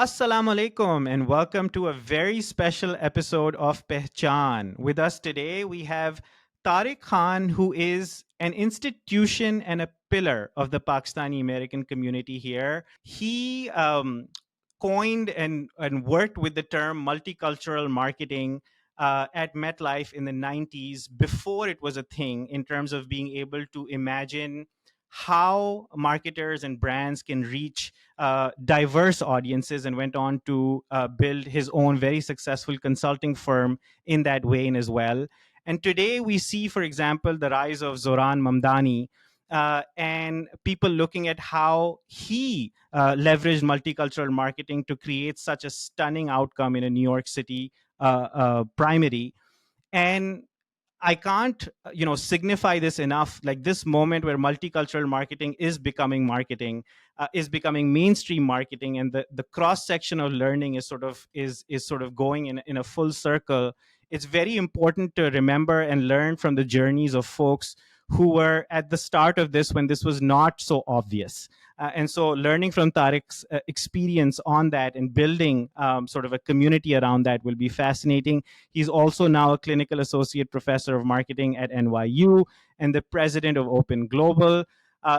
Assalamu alaikum and welcome to a very special episode of Pehchan. With us today, we have Tariq Khan, who is an institution and a pillar of the Pakistani American community here. He coined and worked with the term multicultural marketing at MetLife in the 90s before it was a thing in terms of being able to imagine how marketers and brands can reach diverse audiences, and went on to build his own very successful consulting firm in that vein as well. And today we see, for example, the rise of Zoran Mamdani, and people looking at how he leveraged multicultural marketing to create such a stunning outcome in a New York City primary. And I can't, signify this enough. Like this moment where multicultural marketing is becoming marketing, is becoming mainstream marketing, and the cross section of learning is sort of going in a full circle. It's very important to remember and learn from the journeys of folks who were at the start of this when this was not so obvious. And so, learning from Tariq's experience on that and building sort of a community around that will be fascinating. He's also now a clinical associate professor of marketing at NYU and the president of Open Global.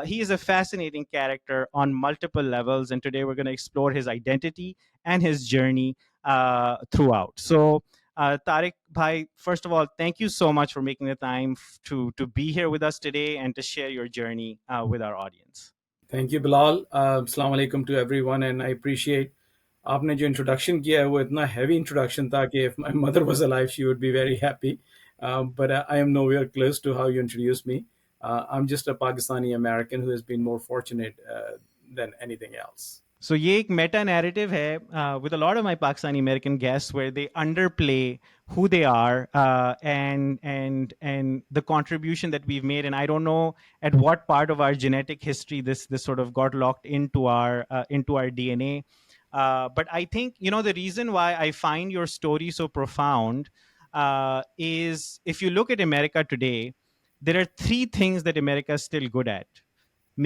He is a fascinating character on multiple levels, and today we're going to explore his identity and his journey throughout. So, Tariq Bhai, first of all, thank you so much for making the time to be here with us today and to share your journey with our audience. Thank you Bilal अस्सलाम वालेकुम to everyone and I appreciate आपने जो introduction किया है वो इतना heavy introduction था कि if my mother was alive she would be very happy but I am nowhere close to how you introduce me I am just a Pakistani American who has been more fortunate than anything else. So ये एक meta narrative है with a lot of my Pakistani American guests where they underplay who they are and the contribution that we've made. And I don't know at what part of our genetic history this sort of got locked into our DNA. But I think the reason why I find your story so profound is if you look at America today, there are three things that America is still good at: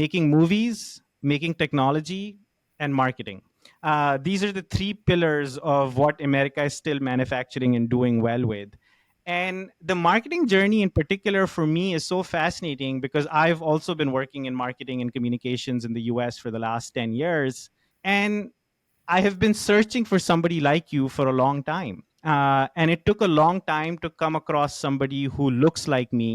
making movies, making technology, and marketing. These are the three pillars of what America is still manufacturing and doing well with. And the marketing journey in particular for me is so fascinating because I've also been working in marketing and communications in the US for the last 10 years. And I have been searching for somebody like you for a long time. And it took a long time to come across somebody who looks like me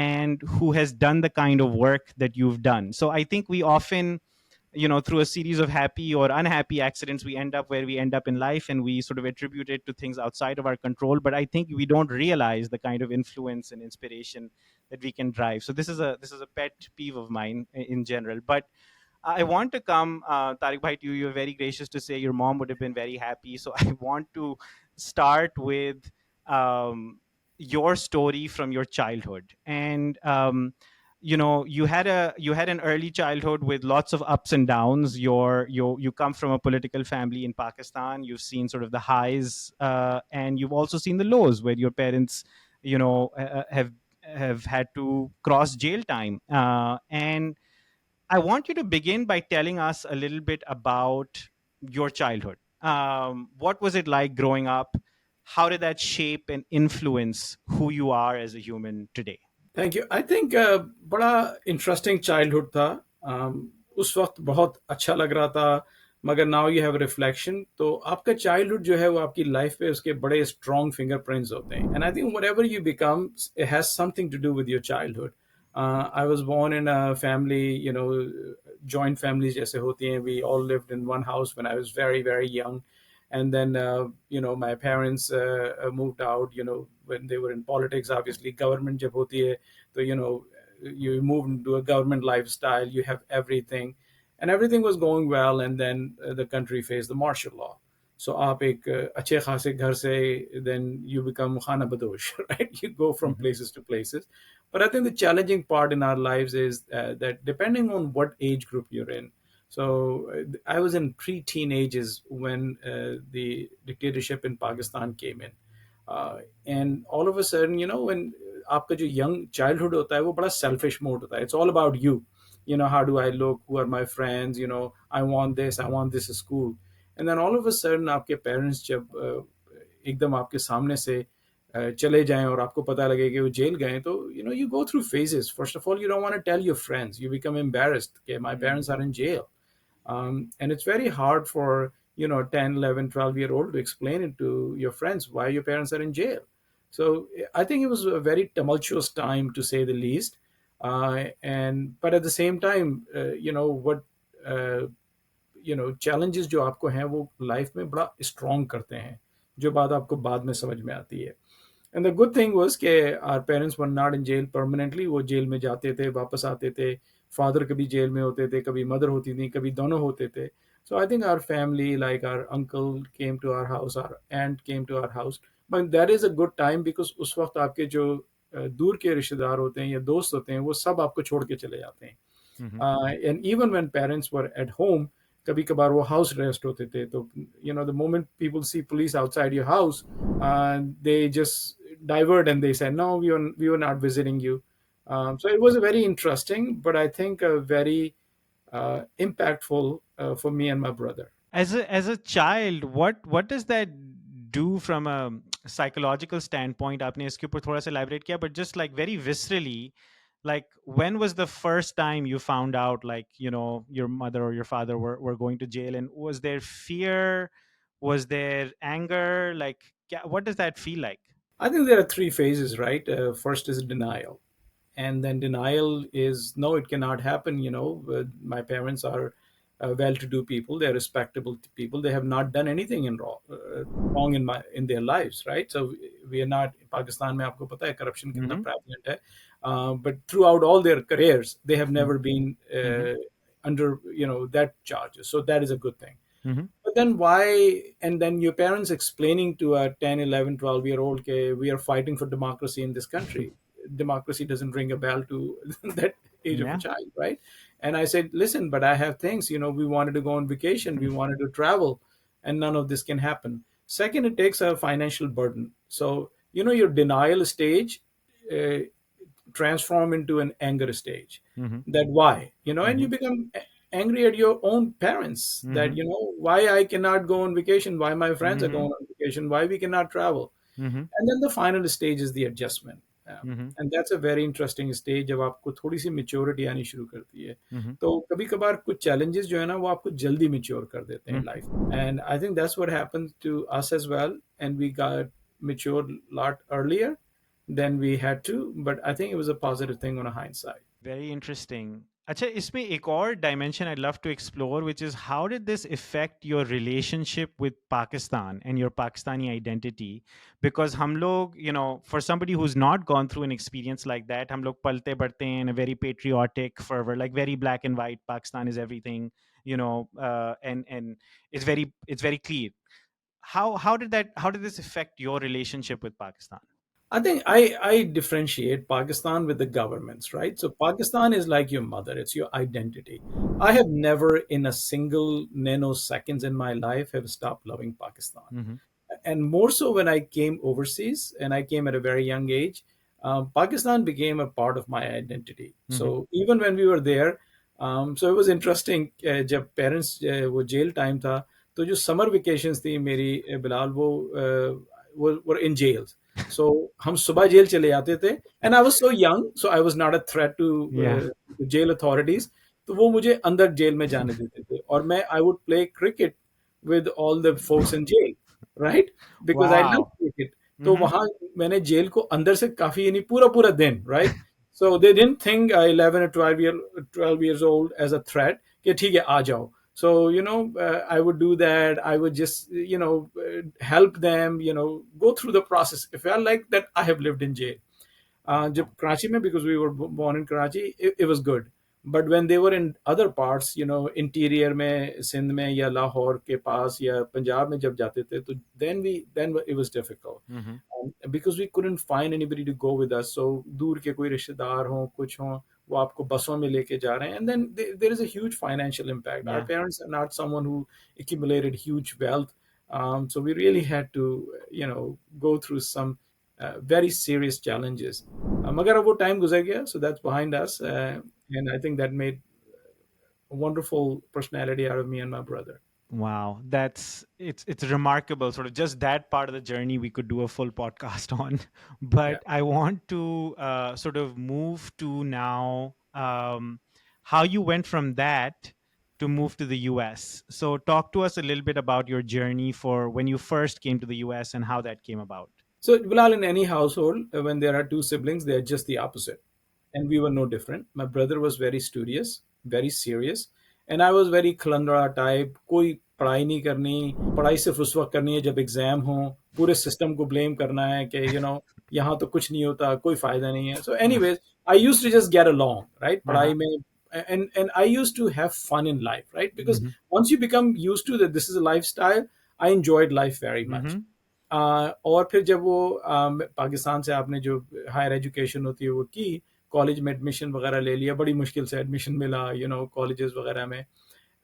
and who has done the kind of work that you've done. So I think we often, through a series of happy or unhappy accidents, we end up where we end up in life, and we sort of attribute it to things outside of our control. But I think we don't realize the kind of influence and inspiration that we can drive. So this is a pet peeve of mine in general. But I want to come, Tariq Bhai, to you. You're very gracious to say your mom would have been very happy. So I want to start with your story from your childhood. And you had an early childhood with lots of ups and downs. You come from a political family in Pakistan. You've seen sort of the highs, and you've also seen the lows where your parents, have had to cross jail time, and I want you to begin by telling us a little bit about your childhood. What was it like growing up? How did that shape and influence who you are as a human today? Thank you I think बड़ा interesting childhood था. उस वक्त बहुत अच्छा लग रहा था, मगर नाउ यू हैव रिफ्लेक्शन तो आपका चाइल्डहुड जो है वो आपकी लाइफ पे उसके बड़े स्ट्रॉन्ग फिंगरप्रिंट्स होते हैं. And I think whatever you become it has something to do with your childhood. I was born in a family, joint families जैसे होती हैं. We all lived in one house when I was very very young. And then my parents moved out when they were in politics. Obviously government jab hoti hai, so you move into a government lifestyle, you have everything, and everything was going well. And then the country faced the martial law. So aap ek अच्छे खासे घर से then you become khana badosh, right? You go from places to places. But I think the challenging part in our lives is that depending on what age group you're in. So I was in pre-teenagers when the dictatorship in Pakistan came in. And all of a sudden, when आपका जो young childhood होता है वो बड़ा selfish mode होता है. It's all about you. How do I look? Who are my friends? I want this. I want this school. And then all of a sudden आपके parents जब एकदम आपके सामने से चले जाएं और आपको पता लगे कि वो जेल गए, तो you go through phases. First of all, you don't want to tell your friends, you become embarrassed कि my Mm-hmm. Parents are in jail. And it's very hard for 10, 11, 12-year old to explain it to your friends why your parents are in jail. So I think it was a very tumultuous time, to say the least. And but at the same time, what uh, challenges जो आपको हैं वो life में बड़ा strong करते हैं, जो बात आपको बाद में समझ में आती है. And the good thing was कि our parents were not in jail permanently. वो जेल में जाते थे, वापस आते थे. फादर कभी जेल में होते थे, कभी मदर होती थी, कभी दोनों होते थे. So I think our family, like our uncle came to our house, our aunt came to our house. But that is a good time, because उस वक्त आपके जो दूर के रिश्तेदार होते हैं या दोस्त होते हैं, वो सब आपको छोड़ के चले जाते हैं. Mm-hmm. And even when parents were at home, कभी कभार वो हाउस अरेस्ट होते थे. तो the moment people see police outside your house, they just divert and they say, no, we were not visiting you. So it was a very interesting, but I think a very impactful for me and my brother. As a child, what does that do from a psychological standpoint? आपने इसके ऊपर थोड़ा सा elaborate किया, but just like very viscerally, like when was the first time you found out, like, your mother or your father were going to jail, and was there fear, was there anger, like, what does that feel like? I think there are three phases, right? First is denial. And then denial is, no, it cannot happen. My parents are well-to-do people. They're respectable people. They have not done anything wrong in their lives, right? So we are not. Pakistan में आपको पता है corruption कितना Mm-hmm. prevalent है. But throughout all their careers, they have never been Mm-hmm. under that charges. So that is a good thing. Mm-hmm. But then why? And then your parents explaining to a 10, 11, 12-year old, okay, we are fighting for democracy in this country. Democracy doesn't ring a bell to that age of a Yeah. child, right? And I said, listen, but I have things. We wanted to go on vacation, we wanted to travel, and none of this can happen. Second, it takes a financial burden. So your denial stage uh, transform into an anger stage. Mm-hmm. That why, and Mm-hmm. you become angry at your own parents, Mm-hmm. that why I cannot go on vacation, why my friends are Mm-hmm. going on vacation, why we cannot travel. Mm-hmm. And then the final stage is the adjustment. Mm-hmm. And that's a very interesting stage, जब आपको थोड़ी सी maturity आनी शुरू करती है. Mm-hmm. तो कभी कभार कुछ challenges जो है ना, वो आपको जल्दी mature कर देते हैं Mm-hmm. life. And I think that's what happened to us as well. And we got matured a lot earlier than we had to. But I think it was a positive thing on a hindsight. Very interesting. अच्छा, इसमें एक और dimension I'd love to explore, which is how did this affect your relationship with Pakistan and your Pakistani identity? Because हम लोग, for somebody who's not gone through an experience like that, हम लोग पलते बढ़ते हैं in a very patriotic fervor, like very black and white. Pakistan is everything, and it's very clear. How did this affect your relationship with Pakistan? I think I differentiate Pakistan with the governments, right? So Pakistan is like your mother, it's your identity. I have never in a single nanoseconds in my life have stopped loving Pakistan. Mm-hmm. And more so when I came overseas, and I came at a very young age, Pakistan became a part of my identity. Mm-hmm. So even when we were there, so it was interesting. जब parents वो jail time था, तो जो summer vacations थी मेरी, बिलाल, वो were in jails. So हम सुबह जेल चले जाते थे, and I was so young, so I was not a threat to Yeah. jail authorities. तो वो मुझे अंदर जेल में जाने देते थे, और मैं I would play cricket with all the folks in jail, right? Because I love Wow. cricket. तो Mm-hmm. वहां मैंने जेल को अंदर से काफी, यानी पूरा पूरा दिन, right? So they didn't think 11 or 12 years old as a threat कि ठीक है आ जाओ. So I would do that. I would just help them go through the process. It felt like that I have lived in jail. जब कराची में, because we were born in Karachi, it was good. But when they were in other parts, interior में, सिंध में या लाहौर के पास या पंजाब में जब जाते थे, तो then it was difficult. Mm-hmm. Because we couldn't find anybody to go with us. So दूर के कोई रिश्तेदार हों, कुछ हों, वो आपको बसों में लेके जा रहे हैं. And then there is a huge financial impact. Our Yeah. parents are not someone who accumulated huge wealth. So we really had to, go through some very serious challenges. मगर अब वो time गुजर गया, so that's behind us. And I think that made a wonderful personality out of me and my brother. Wow, it's remarkable. Sort of just that part of the journey we could do a full podcast on. Yeah. But I want to sort of move to now how you went from that to move to the US. So talk to us a little bit about your journey for when you first came to the US and how that came about. So, Bilal, in any household, when there are two siblings, they are just the opposite. And we were no different. My brother was very studious, very serious, and I was very खलंदड़ा type. कोई पढ़ाई नहीं करनी, पढ़ाई सिर्फ उस वक्त करनी है जब एग्जाम हो, पूरे सिस्टम को ब्लेम करना है कि यहाँ तो कुछ नहीं होता, कोई फायदा नहीं है. So anyways, I used to just get along, right? पढ़ाई Uh-huh. में and I used to have fun in life, right? Because Mm-hmm. once you become used to that this is a lifestyle, I enjoyed life very much. Mm-hmm. और फिर जब वो पाकिस्तान से आपने जो higher education होती है वो की, कॉलेज में एडमिशन वगैरह ले लिया, बड़ी मुश्किल से एडमिशन मिला कॉलेजेस वगैरह में.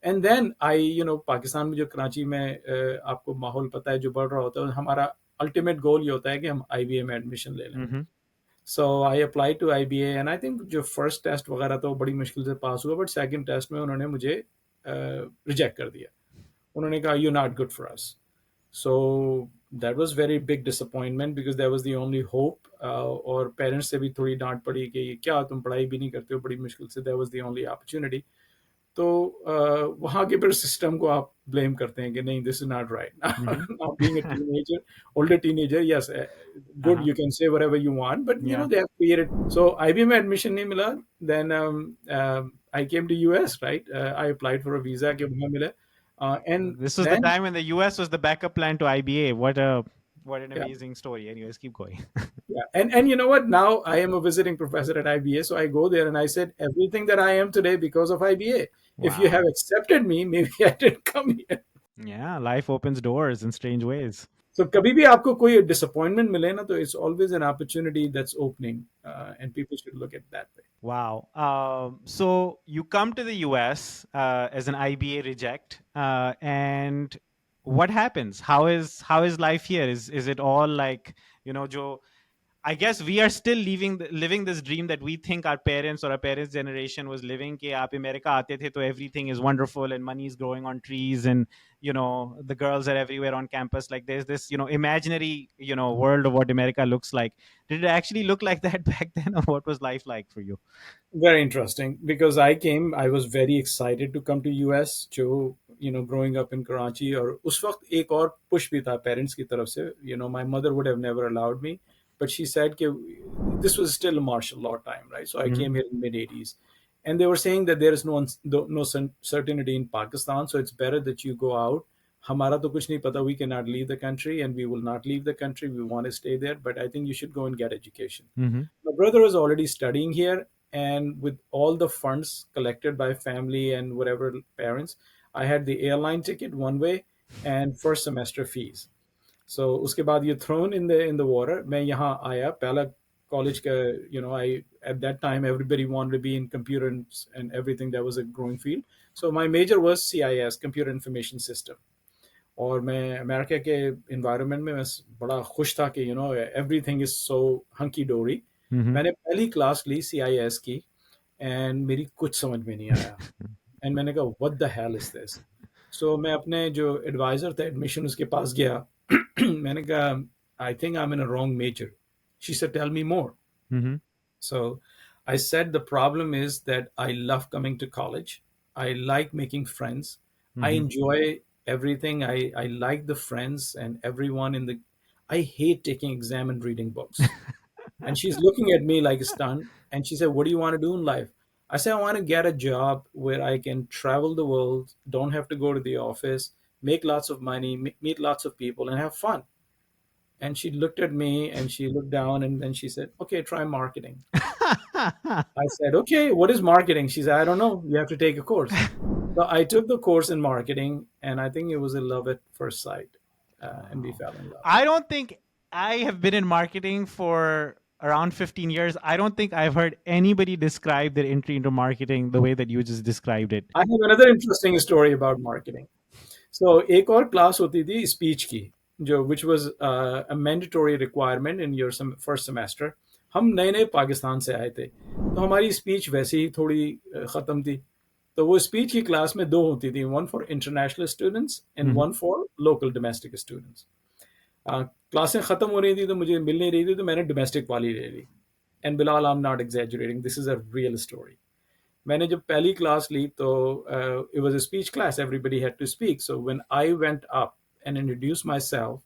एंड देन आई पाकिस्तान में जो कराची में आपको माहौल पता है जो बढ़ रहा होता है, हमारा अल्टीमेट गोल ये होता है कि हम आईबीए में एडमिशन ले लें. Mm-hmm. So I apply to IBA and I think जो फर्स्ट टेस्ट वगैरह तो बड़ी मुश्किल से पास हुआ, बट सेकंड टेस्ट में उन्होंने मुझे रिजेक्ट कर दिया. उन्होंने कहा you not good for us. So that was very big disappointment because that was the only hope. और पेरेंट्स से भी थोड़ी डांट पड़ी कि क्या तुम पढ़ाई भी नहीं करते हो, बड़ी मुश्किल से, that was the only opportunity. तो वहाँ के फिर सिस्टम को आप ब्लेम करते हैं कि नहीं this is not Mm-hmm. Right. Now being a teenager, older teenager, yes, good, Uh-huh. you can say whatever you want, but Yeah. they have created. So IB में admission नहीं मिला. Then I came to US, right? I applied for a visa कि वहाँ मिला. And This was the then time when the US was the backup plan to IBA. What an yeah. amazing story. Anyways, keep going. Yeah, and you know what? Now I am a visiting professor at IBA, so I go there and I said everything that I am today because of IBA. If you have Wow. accepted me, maybe I didn't come here. Yeah, life opens doors in strange ways. So कभी भी आपको कोई disappointment मिले ना, तो it's always an opportunity that's opening, and people should look at that way. Wow. So you come to the US as an IBA reject, and what happens? How is life here? Is it all like Joe? I guess we are still living this dream that we think our parents or our parents' generation was living. कि आप America आते थे तो everything is wonderful and money is growing on trees and the girls are everywhere on campus. Like there's this imaginary world of what America looks like. Did it actually look like that back then, or what was life like for you? Very interesting because I was very excited to come to US. जो growing up in Karachi, और उस वक्त एक और push भी था parents की तरफ से. My mother would have never allowed me, but she said कि this was still a martial law time, right? So I Mm-hmm. came here in mid 80s, and they were saying that there is no certainty in Pakistan, so it's better that you go out. हमारा तो कुछ नहीं पता. We cannot leave the country, and we will not leave the country. We want to stay there, but I think you should go and get education. Mm-hmm. My brother was already studying here, and with all the funds collected by family and whatever parents, I had the airline ticket one way and first semester fees. So उसके बाद ये thrown in the water. मैं यहाँ आया पहला college का, I at that time everybody wanted to be in computer and everything, that was a growing field. So my major was CIS, Computer Information System. और मैं अमेरिका के environment में मैं बड़ा खुश था कि एवरीथिंग इज सो हंकी डोरी. Mm-hmm. मैंने पहली क्लास ली CIS की, एंड मेरी कुछ समझ में नहीं आया. एंड मैंने कहा what the hell is this. So मैं अपने जो एडवाइजर थे एडमिशन उसके पास गया. मैंने कहा I think I am in a wrong major. She said tell me more. Mm-hmm. So I said the problem is that I love coming to college. I like making friends. I Mm-hmm. enjoy everything. I like the friends and everyone in the. I hate taking exam and reading books. And she's looking at me like stunned. And she said, "What do you want to do in life?" I said, "I want to get a job where I can travel the world, don't have to go to the office, make lots of money, meet lots of people, and have fun." And she looked at me and she looked down and then she said, "Okay, try marketing." I said, "Okay, what is marketing?" She said, "I don't know. You have to take a course." So I took the course in marketing, and I think it was a love at first sight, and we Wow. fell in love. I don't think I have been in marketing for around 15 years. I don't think I've heard anybody describe their entry into marketing the way that you just described it. I have another interesting story about marketing. So एक और class होती थी speech की, जो which was a mandatory requirement in your first semester. हम नए नए पाकिस्तान से आए थे, तो हमारी स्पीच वैसे ही थोड़ी ख़त्म थी. तो वो स्पीच की क्लास में दो होती थी, one for international students and Mhm. One for local domestic students. क्लासें ख़त्म हो रही थी तो मुझे मिल नहीं रही थी, तो मैंने डोमेस्टिक वाली ले ली। And Bilal, I am not exaggerating, this is a real story. मैंने जब पहली क्लास ली तो it was a speech class, everybody had to speak, so when I went up and introduce myself,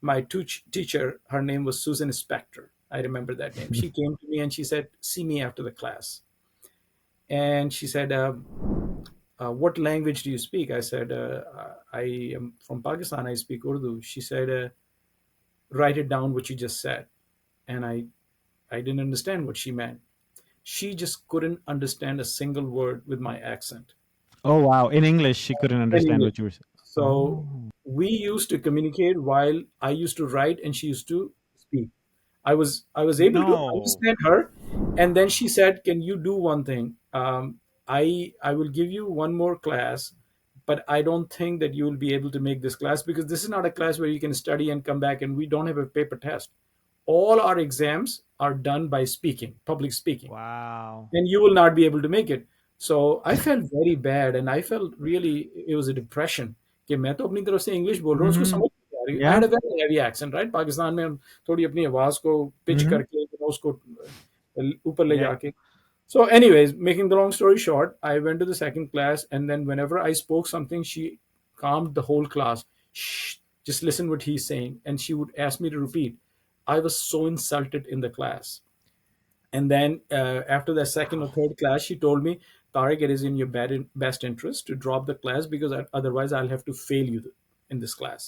my teacher, her name was Susan Spector. I remember that name. She came to me and she said, "See me after the class." And she said, "What language do you speak?" I said, "I am from Pakistan. I speak Urdu." She said, "Write it down what you just said." And I didn't understand what she meant. She just couldn't understand a single word with my accent Oh wow! In English, she couldn't in understand what English. you were saying. So Oh we used to communicate while I used to write and she used to speak. I was able to no! understand her, and then she said, "Can you do one thing? I will give you one more class, but I don't think that you will be able to make this class because this is not a class where you can study and come back, and we don't have a paper test. All our exams are done by speaking, public speaking, Wow! and you will not be able to make it." So I felt very bad, and I felt really it was a depression कि मैं तो अपनी तरफ से English बोल रहा हूँ, उसको Mhm. समझ नहीं आ रही। I had Yeah. A very heavy accent, right? Pakistan में हम थोड़ी अपनी आवाज़ को पिच Mhm. करके उसको ऊपर ले Yeah. जाके। So anyways, making the long story short, I went to the second class, and then whenever I spoke something, she calmed the whole class. Shh, just listen what he's saying, and she would ask me to repeat. I was so insulted in the class. And then after the second or Wow! third class, she told me, Tariq, it is in your best interest to drop the class because otherwise I'll have to fail you in this class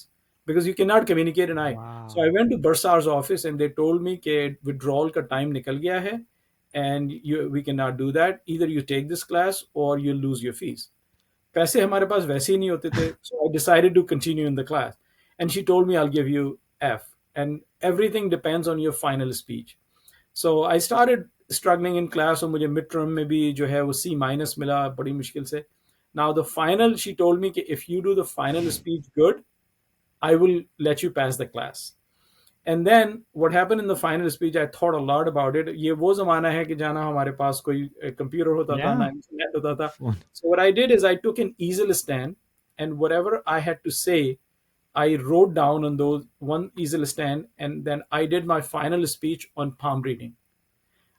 because you cannot communicate. And so I Wow! went to Bursar's office and they told me that withdrawal ka time nikal gaya hai, and we cannot do that. Either you take this class or you lose your fees. पैसे हमारे पास वैसे ही नहीं होते थे, so I decided to continue in the class. And she told me, I'll give you F, and everything depends on your final speech. So I started struggling in class, और मुझे mid term में भी जो है वो C minus मिला बड़ी मुश्किल से. Now the final, she told me कि if you do the final speech good, I will let you pass the class. And then what happened in the final speech, I thought a lot about it. ये वो ज़माना है कि जाना हमारे पास कोई computer होता था Yeah. ना इंटरनेट होता था. Phone. So what I did is I took an easel stand, and whatever I had to say, I wrote down on those one easel stand, and then I did my final speech on palm reading.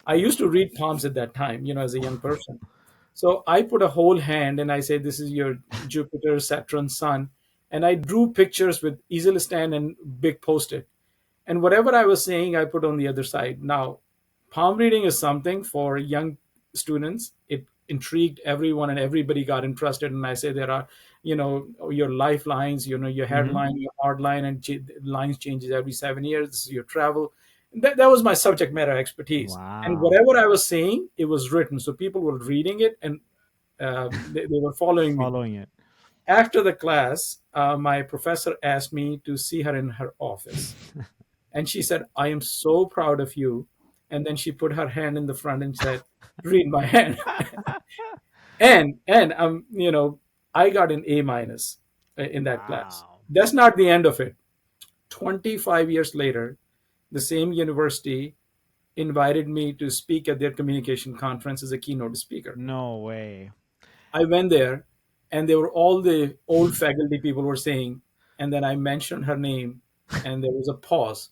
I used to read palms at that time, as a young person. So I put a whole hand and I say, "This is your Jupiter, Saturn, Sun." And I drew pictures with easel stand and big post it. And whatever I was saying, I put on the other side. Now, palm reading is something for young students. It intrigued everyone and everybody got interested. And I say there are, your lifelines, your Mhm. headline, your hard line, and lines changes every 7 years. This is your travel. That was my subject matter expertise. And Wow! whatever I was saying, it was written. So people were reading it, and they were following me. Following it. After the class, my professor asked me to see her in her office. And she said, "I am so proud of you." And then she put her hand in the front and said, "Read my hand." And I got an A minus in that class. Wow! That's not the end of it. 25 years later, the same university invited me to speak at their communication conference as a keynote speaker. No way! I went there, and they were all the old faculty people were saying, and then I mentioned her name, and there was a pause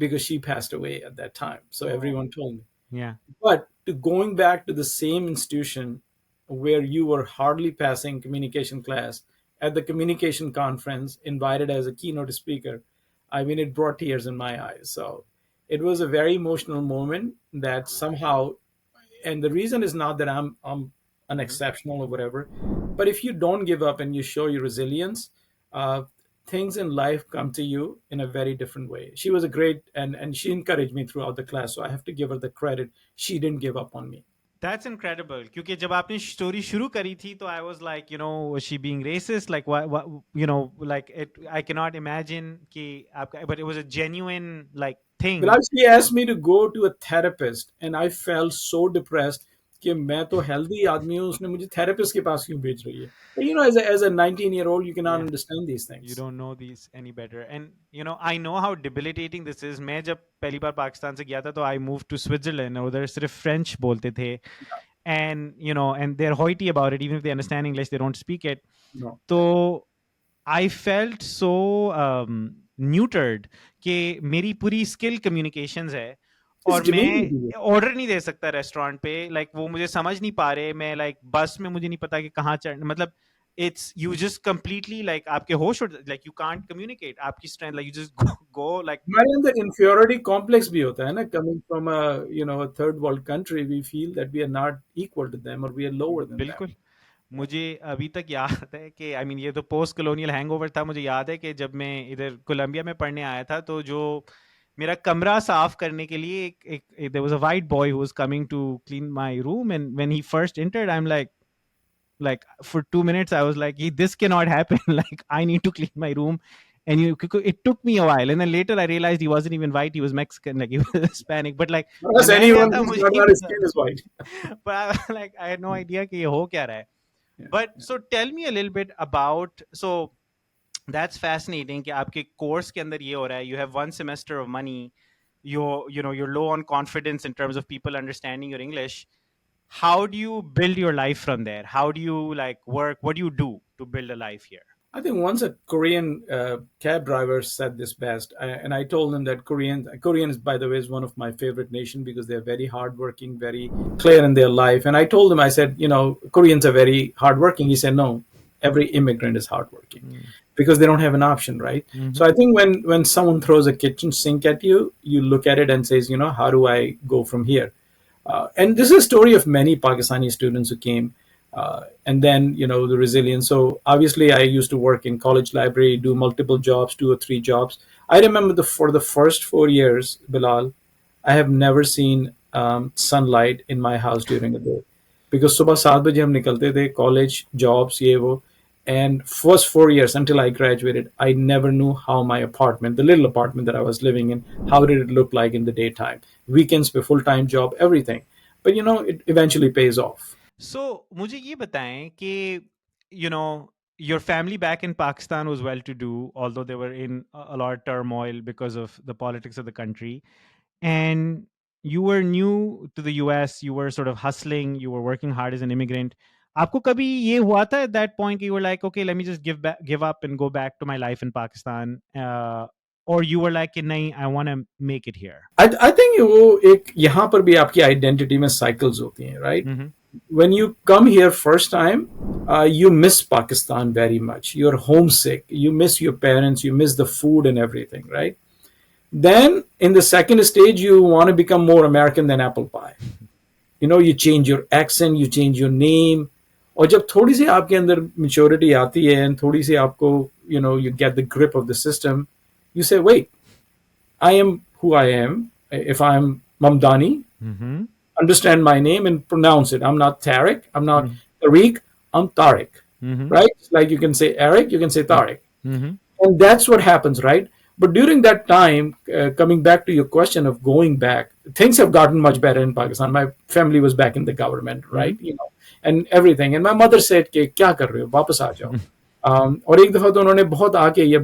because she passed away at that time. So Oh. everyone told me. Yeah. But going back to the same institution where you were hardly passing communication class at the communication conference, invited as a keynote speaker, I mean, it brought tears in my eyes. So it was a very emotional moment that somehow, and the reason is not that I'm Mhm. unexceptional or whatever, but if you don't give up and you show your resilience, uh, things in life come to you in a very different way. She was a great, and she encouraged me throughout the class, so I have to give her the credit. She didn't give up on me. That's incredible. क्योंकि जब आपने story शुरू करी थी तो I was like, was she being racist? Like, what, like I cannot imagine कि आपका, but it was a genuine like thing. Bilal, she asked me to go to a therapist, and I felt so depressed कि मैं तो healthy आदमी हूँ, उसने मुझे therapist के पास क्यों भेज रही है? But as a 19-year-old, you cannot Yeah. understand these You things. don't know these any better. And I know how debilitating this is. मैं जब पहली बार पाकिस्तान से गया था तो I moved to Switzerland और उधर सिर्फ French बोलते थे. and and they're hoity about it. Even if they understand English, they don't speak it. No. So I felt so neutered कि मेरी पूरी स्किल कम्युनिकेशंस है It's और demeaning मैं to you. ऑर्डर नहीं दे सकता रेस्टोरेंट पे, लाइक वो मुझे समझ नहीं पा रहे, मैं लाइक बस में मुझे नहीं पता कि कहाँ चढ़, मतलब it's you just completely like आपके होश उड़, लाइक यू कांट कम्युनिकेट, आपकी strength, like you just go like हमारे अंदर inferiority complex भी होता है ना, coming from a third world country, we feel that we are not equal to them or we are lower than them. बिल्कुल. मुझे अभी तक याद है कि आई मीन ये तो पोस्ट कॉलोनियल हैंगओवर था. मुझे याद है कि जब मैं इधर कोलंबिया में पढ़ने आया था, तो जो मेरा कमरा साफ करने के लिए एक there was a white boy who was coming to clean my room, and when he first entered I am like for 2 minutes I was like, this cannot happen. Like I need to clean my room. And it took me a while, and then later I realized he wasn't even white, he was Mexican, like he was Hispanic, but like Ask मैं गया anyone था, who's मुझे not नहीं our पता skin था. is white. But I, like I had no idea कि ये हो क्या रहा है. Yeah, But yeah. so tell me a little bit about, so that's fascinating कि आपके कोर्स के अंदर ये हो रहा है, you have one semester of money, you're low on confidence in terms of people understanding your English. How do you build your life from there? How do you like work? What do you do to build a life here? I think once a Korean cab driver said this best, and I told him that Koreans, by the way, is one of my favorite nation because they're very hardworking, very clear in their life. And I told him, I said, Koreans are very hardworking. He said, no, every immigrant is hardworking Mm. because they don't have an option, right? Mm-hmm. So I think when someone throws a kitchen sink at you, you look at it and says, how do I go from here? And this is a story of many Pakistani students who came, and then the resilience. So obviously, I used to work in college library, do multiple jobs, 2 or 3 jobs. I remember for the first 4 years, Bilal, I have never seen sunlight in my house during the day because सुबह 7 बजे हम निकलते थे college jobs ये वो. And first 4 years until I graduated, I never knew how my apartment, the little apartment that I was living in, how did it look like in the daytime. Weekends, my full-time job, everything. But it eventually pays off. So, मुझे ये बताएं कि you know your family back in Pakistan was well to do, although they were in a lot of turmoil because of the politics of the country, and you were new to the US, you were sort of hustling, you were working hard as an immigrant. आपको कभी ये हुआ था at that point you were like, okay, let me just give up and go back to my life in Pakistan, or you were like, नहीं, I want to make it here? I think वो एक यहाँ पर भी आपकी identity में cycles होती हैं, right? Mm-hmm. When you come here first time, you miss Pakistan very much. You're homesick. You miss your parents. You miss the food and everything, right? Then in the second stage, you want to become more American than apple pie. You change your accent, you change your name. और जब थोड़ी सी आपके अंदर maturity आती है and थोड़ी सी आपको you get the grip of the system, you say, wait, I am who I am. If I'm Mamdani, Mm-hmm. understand my name and pronounce it. I'm not Tariq. I'm not Mm-hmm. Tariq. I'm Tariq. Mm-hmm. Right? Like you can say Eric, you can say Tariq. Mm-hmm. And that's what happens, right? But during that time, coming back to your question of going back, things have gotten much better in Pakistan. My family was back in the government, right? And everything. And my mother said, "कि क्या कर रहे हो? वापस आ जाओ." और एक दफा तो उन्होंने बहुत आके ये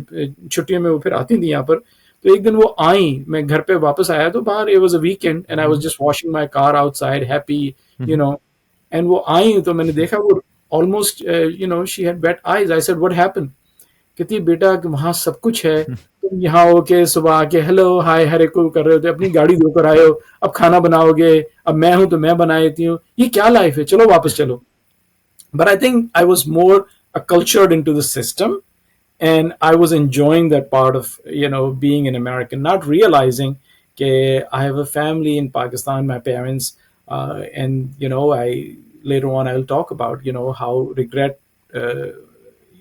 छुट्टियों में वो फिर आती थी यहाँ पर. तो एक दिन वो आई, मैं घर पे वापस आया तो बाहर it was a weekend and I was just washing my car outside, happy, you know. And वो आई तो मैंने देखा वो almost, she had wet eyes. I said, "What happened?" कहती है, बेटा कि वहां सब कुछ है, तुम यहाँ होके सुबह आके हेलो हाय हरे को कर रहे होते, अपनी गाड़ी धोकर आए हो, अब खाना बनाओगे, अब मैं हूं तो मैं बना देती हूँ, ये क्या लाइफ है, चलो वापस चलो. But I think I was more acculturated into the system, and I was enjoying that part of being an American, not realizing that I have a family in Pakistan, my parents, and I later on I'll talk about how regret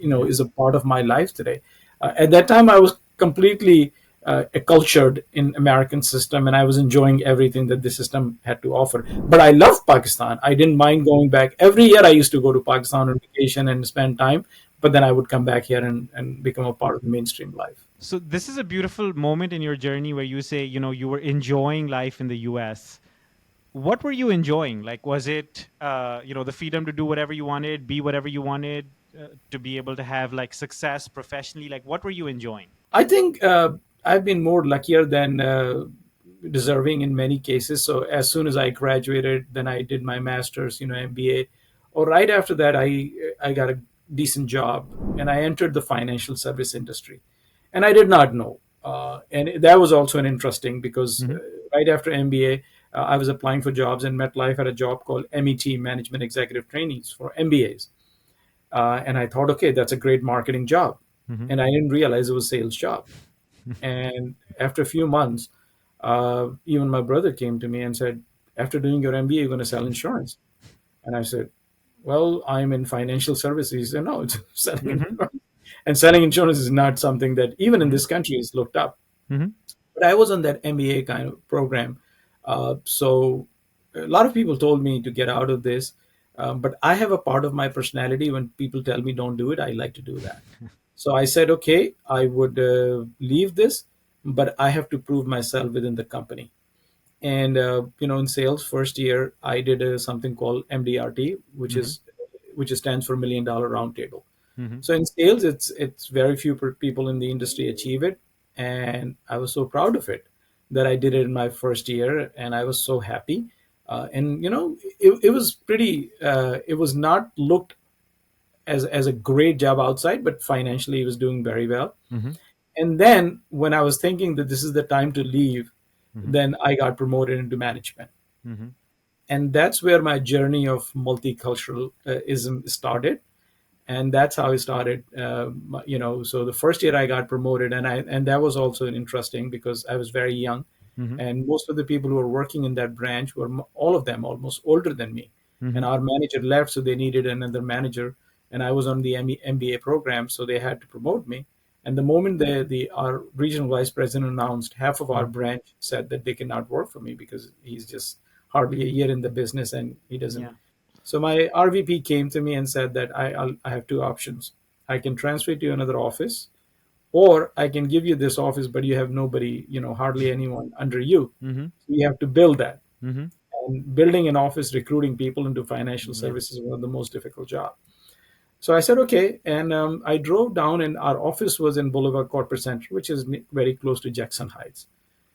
Yeah. is a part of my life today. At that time, I was completely acculturated in American system, and I was enjoying everything that the system had to offer. But I love Pakistan. I didn't mind going back. Every year, I used to go to Pakistan on vacation and spend time. But then I would come back here and become a part of the mainstream life. So this is a beautiful moment in your journey where you say, you were enjoying life in the US. What were you enjoying? Like, was it, the freedom to do whatever you wanted, be whatever you wanted, to be able to have like success professionally? Like, what were you enjoying? I think I've been more luckier than deserving in many cases. So as soon as I graduated, then I did my master's, MBA. Or right after that, I got a decent job and I entered the financial service industry. And I did not know. And that was also an interesting because Mm-hmm. right after MBA, I was applying for jobs, and MetLife had a job called MET, Management Executive Trainees for MBAs. And I thought, okay, that's a great marketing job. Mm-hmm. And I didn't realize it was a sales job. And after a few months, even my brother came to me and said, after doing your MBA, you're going to sell insurance. And I said, well, I'm in financial services. He said, no, it's selling Mm-hmm. insurance. And selling insurance is not something that even in Mm-hmm. this country is looked up. Mm-hmm. But I was on that MBA kind of program. So a lot of people told me to get out of this. But I have a part of my personality when people tell me don't do it, I like to do that. So I said, okay, I would leave this, but I have to prove myself within the company. And in sales, first year I did something called MDRT, Mm-hmm. which stands for Million Dollar Round Table. Mm-hmm. So in sales, it's very few people in the industry achieve it, and I was so proud of it that I did it in my first year, and I was so happy. And it was pretty. It was not looked as a great job outside, but financially, it was doing very well. Mm-hmm. And then when I was thinking that this is the time to leave, Mm-hmm. then I got promoted into management, Mm-hmm. and that's where my journey of multiculturalism started, and that's how I started. So the first year I got promoted, and that was also interesting because I was very young, Mm-hmm. and most of the people who were working in that branch were all of them almost older than me, Mm-hmm. and our manager left, so they needed another manager, and I was on the MBA program, so they had to promote me. And the moment the our regional vice president announced, half of our Mm-hmm. branch said that they cannot work for me because he's just hardly a year in the business and he doesn't. Yeah. So my RVP came to me and said that I have two options. I can transfer you to another office, or I can give you this office, but you have nobody, hardly anyone under you. Mm-hmm. So you have to build that. Mm-hmm. And building an office, recruiting people into financial Yeah. services is one of the most difficult jobs. So I said, okay. And I drove down, and our office was in Boulevard Corporate Center, which is very close to Jackson Heights.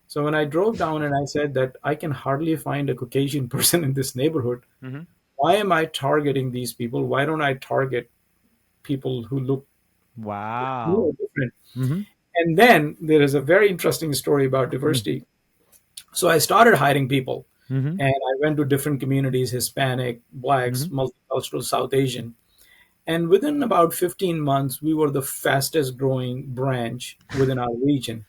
So when I drove down and I said that I can hardly find a Caucasian person in this neighborhood, Mm-hmm. why am I targeting these people? Why don't I target people who look Wow. different? Mm-hmm. And then there is a very interesting story about Mm-hmm. diversity. So I started hiring people, Mm-hmm. and I went to different communities: Hispanic, Blacks, Mm-hmm. multicultural, South Asian. And within about 15 months, we were the fastest growing branch within our region.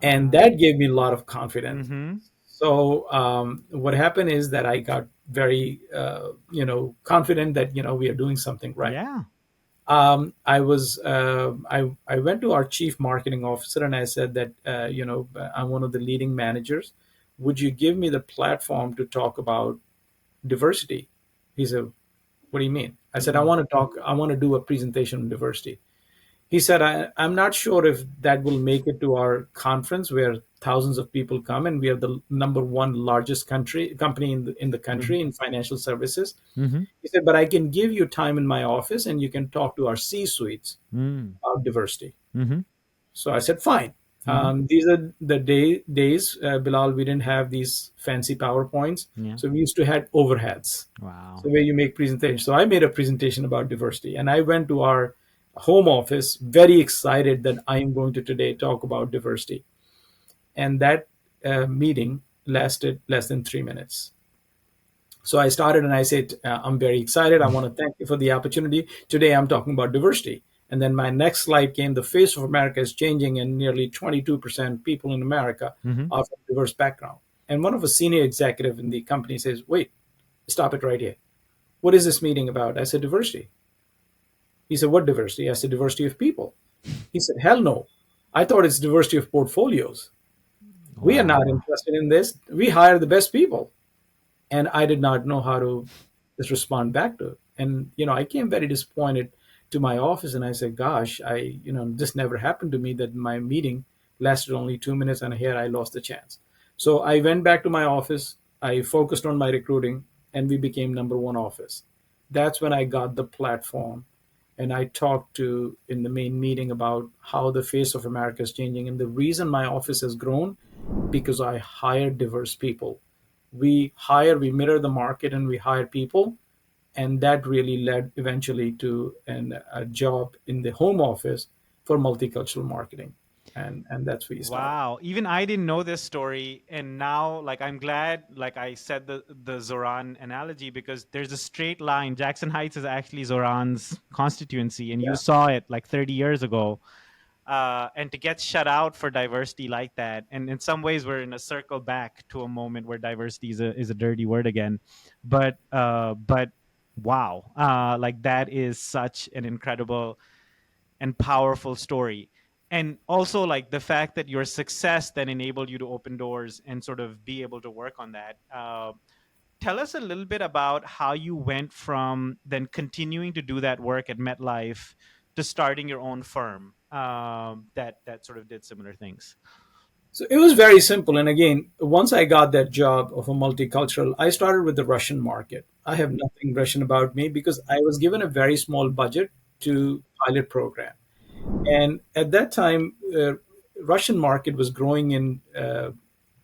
And Wow. that gave me a lot of confidence. Mm-hmm. So what happened is that I got very, confident that we are doing something right. Yeah. I went to our chief marketing officer and I said that I'm one of the leading managers. Would you give me the platform to talk about diversity? He said, "What do you mean?" I said, "I Mm-hmm. want to talk. I want to do a presentation on diversity." He said, I'm not sure if that will make it to our conference where thousands of people come, and we are the number one largest company in the country in financial services. Mm-hmm. He said, but I can give you time in my office and you can talk to our C suites about diversity. Mm-hmm. So I said, fine. Mm-hmm. These are the days, Bilal, we didn't have these fancy PowerPoints. Yeah. So we used to have overheads. Wow. So where you make presentations. So I made a presentation about diversity, and I went to our home office very excited that I am going to today talk about diversity. And that meeting lasted less than 3 minutes. So I started and I said, I'm very excited. I want to thank you for the opportunity. Today I'm talking about diversity. And then my next slide came, the face of America is changing, and nearly 22% people in America Mm-hmm. are from diverse background. And one of a senior executive in the company says, wait, stop it right here. What is this meeting about? I said, diversity. He said, what diversity? I said, diversity of people. He said, hell no. I thought it's diversity of portfolios. We are not Wow. interested in this. We hire the best people. And I did not know how to just respond back to it. And I came very disappointed to my office, and I said, "Gosh, this never happened to me. That my meeting lasted only 2 minutes, and here I lost the chance." So I went back to my office. I focused on my recruiting, and we became number one office. That's when I got the platform, and I talked to in the main meeting about how the face of America is changing. And the reason my office has grown because I hire diverse people. We mirror the market and we hire people, and that really led eventually to a job in the home office for multicultural marketing, and that's where you start. Wow. Even I didn't know this story. And now, like, I'm glad, like, I said the Zoran analogy because there's a straight line. Jackson Heights is actually Zoran's constituency, and you Yeah. saw it like 30 years ago. And to get shut out for diversity like that. And in some ways, we're in a circle back to a moment where diversity is a dirty word again. But wow, like that is such an incredible and powerful story. And also like the fact that your success then enabled you to open doors and sort of be able to work on that. Tell us a little bit about how you went from then continuing to do that work at MetLife to starting your own firm that sort of did similar things. So it was very simple. And again, once I got that job of a multicultural, I started with the Russian market. I have nothing Russian about me because I was given a very small budget to pilot program. And at that time, Russian market was growing in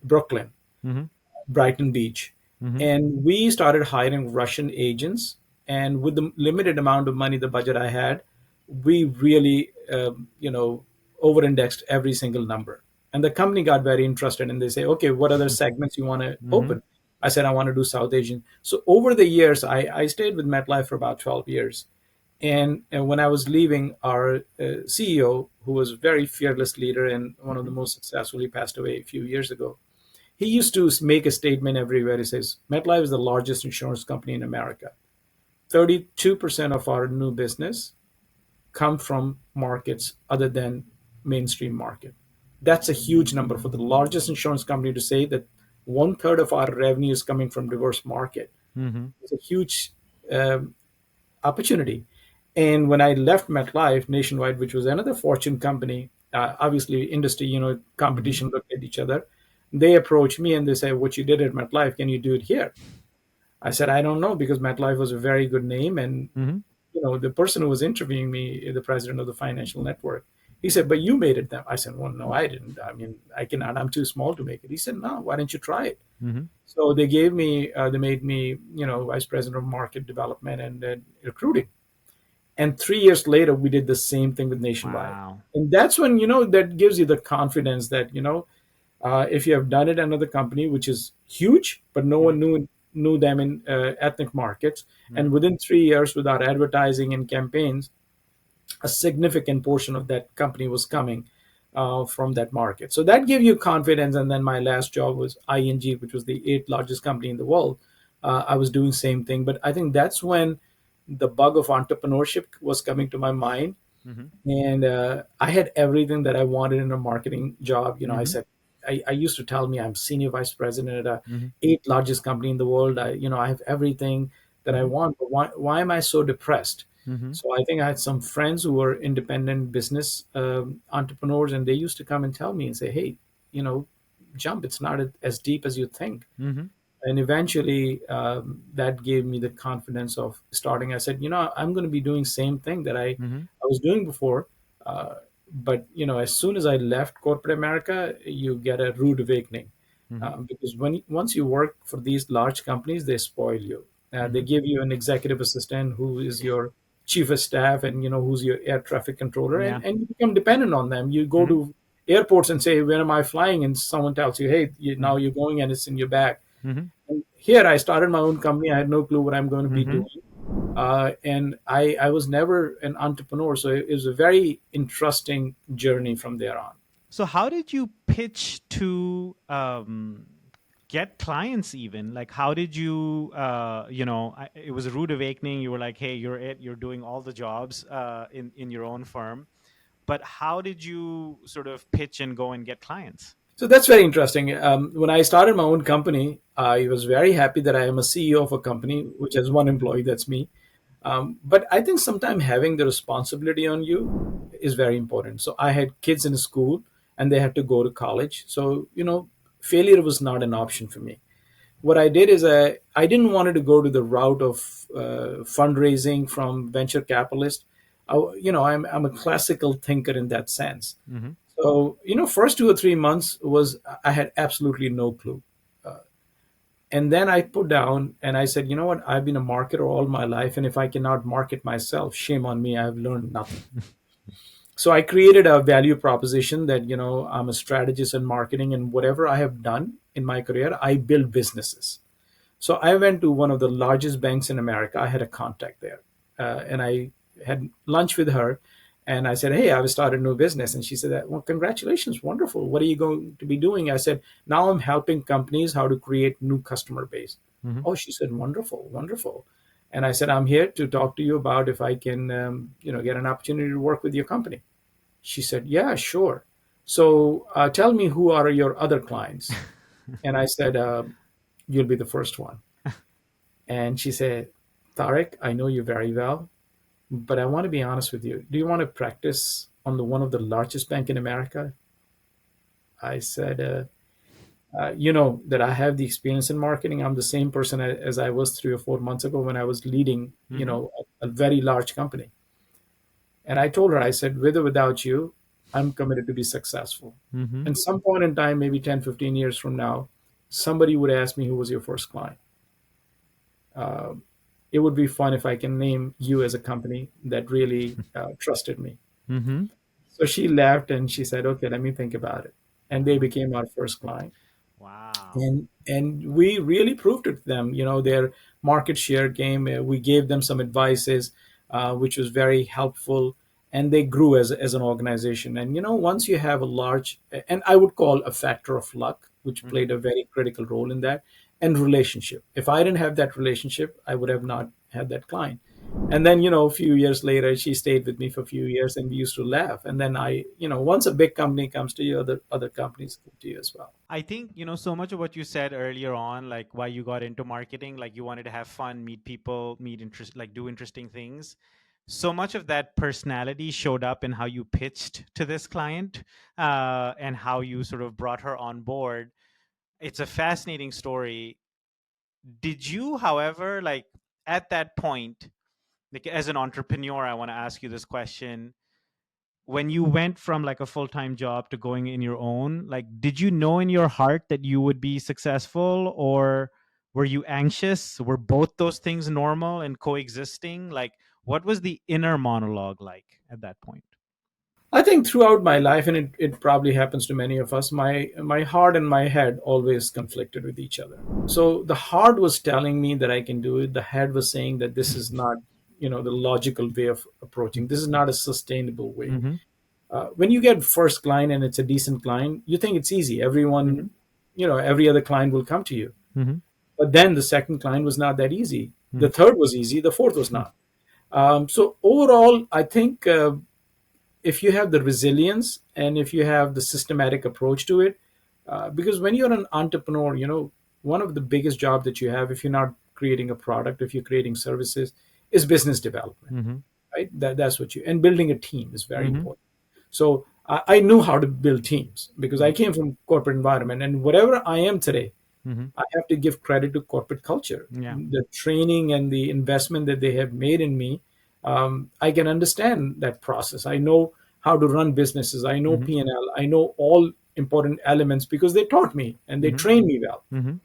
Brooklyn, Mm-hmm. Brighton Beach. Mm-hmm. And we started hiring Russian agents. And with the limited amount of money, the budget I had, we really, over indexed every single number. And the company got very interested and they say, okay, what other segments you want to Mm-hmm. open? I said, I want to do South Asian. So over the years, I stayed with MetLife for about 12 years. And when I was leaving, our CEO, who was a very fearless leader and one of the Mm-hmm. most successful, he passed away a few years ago. He used to make a statement everywhere. He says, MetLife is the largest insurance company in America. 32% of our new business come from markets other than mainstream market. That's a huge number for the largest insurance company to say that one third of our revenue is coming from diverse market. Mm-hmm. It's a huge um, opportunity. And when I left MetLife Nationwide, which was another Fortune company, obviously industry, Mm-hmm. competition looked at each other. They approached me and they said, "What you did at MetLife, can you do it here?" I said, "I don't know because MetLife was a very good name, and Mm-hmm. the person who was interviewing me, the president of the financial network, he said, "But you made it." Then I said, "Well, no, I didn't. I mean, I cannot. I'm too small to make it." He said, "No, why don't you try it?" Mm-hmm. So they made me, vice president of market development and recruiting. And 3 years later, we did the same thing with Nationwide. Wow. And that's when, that gives you the confidence that, if you have done it at another company, which is huge, but no Mm-hmm. one knew them in ethnic markets. Mm-hmm. And within 3 years, with our advertising and campaigns, a significant portion of that company was coming from that market. So that gave you confidence. And then my last job was ING, which was the eighth largest company in the world. I was doing same thing, but I think that's when the bug of entrepreneurship was coming to my mind, Mm-hmm. and I had everything that I wanted in a marketing job. I Mm-hmm. said, I used to tell me I'm senior vice president at a Mm-hmm. eighth largest company in the world. I have everything that I Mm-hmm. want, but why am I so depressed? Mm-hmm. So I think I had some friends who were independent business entrepreneurs, and they used to come and tell me and say, hey, you know, jump. It's not as deep as you think. Mm-hmm. And eventually that gave me the confidence of starting. I said, I'm going to be doing same thing that Mm-hmm. I was doing before. uh, but as soon as I left corporate America, you get a rude awakening, Mm-hmm. because once you work for these large companies, they spoil you. They Mm-hmm. give you an executive assistant who is your chief of staff, and who's your air traffic controller, Yeah. and you become dependent on them. You go Mm-hmm. to airports and say, where am I flying? And someone tells you, hey, now Mm-hmm. you're going, and it's in your bag. Mm-hmm. And here I started my own company. I had no clue what I'm going to be Mm-hmm. doing. And I was never an entrepreneur. So it was a very interesting journey from there on. So how did you pitch to get clients even? Like how did you it was a rude awakening. You were like, hey, you're doing all the jobs in your own firm. But how did you sort of pitch and go and get clients? So that's very interesting. When I started my own company, I was very happy that I am a CEO of a company which has one employee, that's me. But I think sometimes having the responsibility on you is very important. So I had kids in school and they had to go to college. So, failure was not an option for me. What I did is I didn't want to go to the route of fundraising from venture capitalists. I'm a classical thinker in that sense. Mhm. So, first 2 or 3 months was I had absolutely no clue. And then I put down and I said, you know what? I've been a marketer all my life. And if I cannot market myself, shame on me. I've learned nothing. So I created a value proposition that, I'm a strategist in marketing, and whatever I have done in my career, I build businesses. So I went to one of the largest banks in America. I had a contact there, and I had lunch with her, and I said, "Hey, I've started a new business." And she said, "Well, congratulations, wonderful. What are you going to be doing?" I said, "Now I'm helping companies how to create new customer base." Mhm. Oh, she said, "Wonderful, wonderful." And I said, "I'm here to talk to you about if I can, get an opportunity to work with your company." She said, "Yeah, sure. So tell me, who are your other clients?" And I said, "You'll be the first one." And she said, "Tariq, I know you very well, but I want to be honest with you. Do you want to practice on the one of the largest bank in America?" I said, "You know that I have the experience in marketing. I'm the same person as I was 3 or 4 months ago when I was leading, Mhm. a very large company." And I told her, I said, "With or without you, I'm committed to be successful." Mhm. And some point in time, maybe 10, 15 years from now, somebody would ask me, who was your first client? It would be fun if I can name you as a company that really trusted me. Mhm. So she laughed and she said, "Okay, let me think about it." And they Wow. became our first client. Wow. And we really proved it to them, their market share game. We gave them some advices, which was very helpful, and they grew as an organization. And once you have a large, and I would call a factor of luck, which Mhm. played a very critical role in that, and relationship. If I didn't have that relationship, I would have not had that client. And then, a few years later, she stayed with me for a few years, and we used to laugh. And then once a big company comes to you, other companies come to you as well. I think, so much of what you said earlier on, like why you got into marketing, like you wanted to have fun, meet people, meet interest, like do interesting things. So much of that personality showed up in how you pitched to this client, and how you sort of brought her on board. It's a fascinating story. Did you, however, like at that point, like as an entrepreneur, I want to ask you this question. When you went from like a full-time job to going in your own, like did you know in your heart that you would be successful, or were you anxious? Were both those things normal and coexisting? Like what was the inner monologue like at that point? I think throughout my life, and it probably happens to many of us, my heart and my head always conflicted with each other. So the heart was telling me that I can do it. The head was saying that this is not, the logical way of approaching. This is not a sustainable way. Mm-hmm. When you get first client and it's a decent client, you think it's easy. Mm-hmm. Every other client will come to you. Mm-hmm. But then the second client was not that easy. The Mm-hmm. third was easy. The fourth was not. So overall, I think if you have the resilience and if you have the systematic approach to it, because when you're an entrepreneur, one of the biggest job that you have, if you're not creating a product, if you're creating services, is business development, Mm-hmm. right? That's what you, and building a team is very Mm-hmm. important. So I knew how to build teams because I came from corporate environment, and whatever I am today, Mm-hmm. I have to give credit to corporate culture, Yeah. the training and the investment that they have made in me. I can understand that process. I know how to run businesses. I know Mm-hmm. P&L. I know all important elements because they taught me and they Mm-hmm. trained me well. Mm-hmm.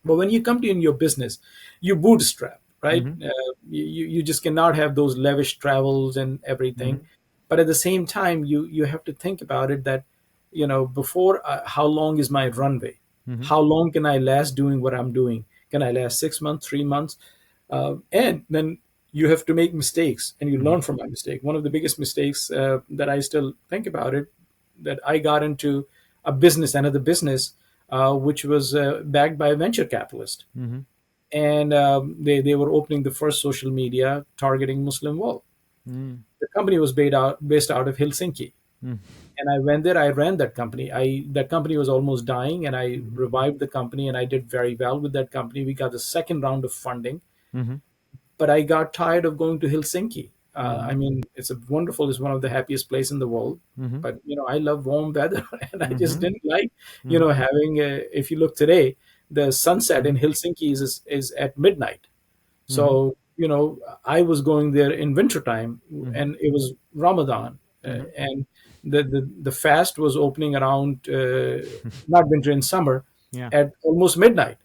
But when you come to in your business, you bootstrap, right? Mm-hmm. You just cannot have those lavish travels and everything. Mm-hmm. But at the same time, you have to think about it that, before how long is my runway? Mm-hmm. How long can I last doing what I'm doing? Can I last 6 months, 3 months? And then you have to make mistakes and you Mm-hmm. learn from my mistake. One of the biggest mistakes that I still think about it, that I got into another business, which was backed by a venture capitalist. Mm-hmm. And they were opening the first social media targeting Muslim world. The company was based out of Helsinki. And I went there, I ran that company. That company was almost dying, and I Mm-hmm. revived the company, and I did very well with that company. We got the second round of funding, Mm-hmm. but I got tired of going to Helsinki. Mm-hmm. I mean, it's one of the happiest place in the world. Mm-hmm. But I love warm weather, and I just Mm-hmm. didn't like, Mm-hmm. having. If you look today, the sunset in Mm-hmm. Helsinki is at midnight. Mm-hmm. So I was going there in wintertime, Mm-hmm. and it was Ramadan, Mm-hmm. and the fast was opening around not winter, in summer, Yeah. at almost midnight,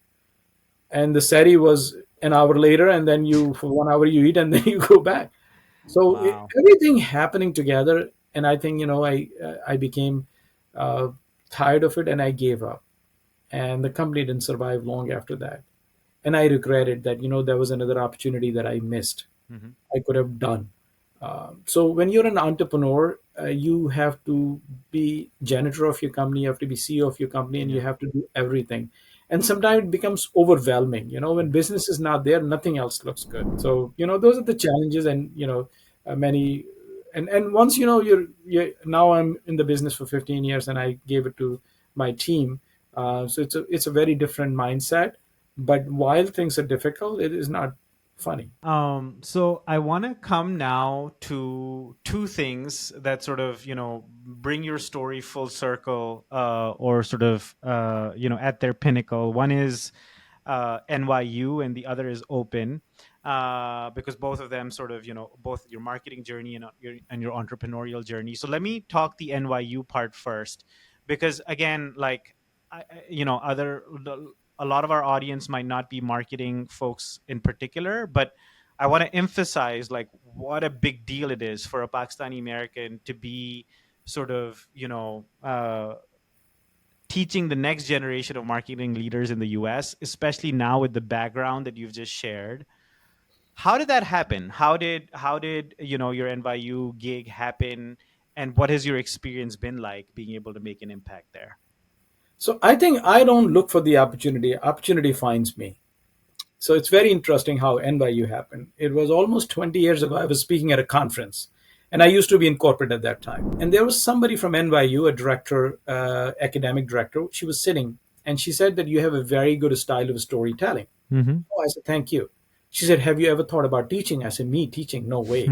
and the sari was an hour later, and then you for 1 hour you eat, and then you go back. So Wow. everything happening together, and I think I became uh, tired of it, and I gave up, and the company didn't survive long after that, and I regretted that there was another opportunity that I missed. Mm-hmm. I could have done. So when you're an entrepreneur, you have to be janitor of your company, you have to be CEO of your company, and you Yeah. have to do everything. And sometimes it becomes overwhelming. When Mm-hmm. business is not there, nothing else looks good. So those are the challenges, and many. And once you're now I'm in the business for 15 years, and I gave it to my team. So it's a very different mindset. But while things are difficult, it is not funny. So I want to come now to two things that sort of, bring your story full circle, or sort of, at their pinnacle. One is NYU, and the other is Open, because both of them sort of, both your marketing journey and your entrepreneurial journey. So let me talk the NYU part first, because again, like, other a lot of our audience might not be marketing folks in particular, but I want to emphasize like what a big deal it is for a Pakistani American to be sort of, teaching the next generation of marketing leaders in the US, especially now with the background that you've just shared. How did that happen? How did your NYU gig happen, and what has your experience been like being able to make an impact there? So I think I don't look for the opportunity. Opportunity finds me. So it's very interesting how NYU happened. It was almost 20 years ago. I was speaking at a conference, and I used to be in corporate at that time. And there was somebody from NYU, a director, academic director. She was sitting, and she said that you have a very good style of storytelling. Mm-hmm. Oh, I said, thank you. She said, have you ever thought about teaching? I said, me teaching? No way.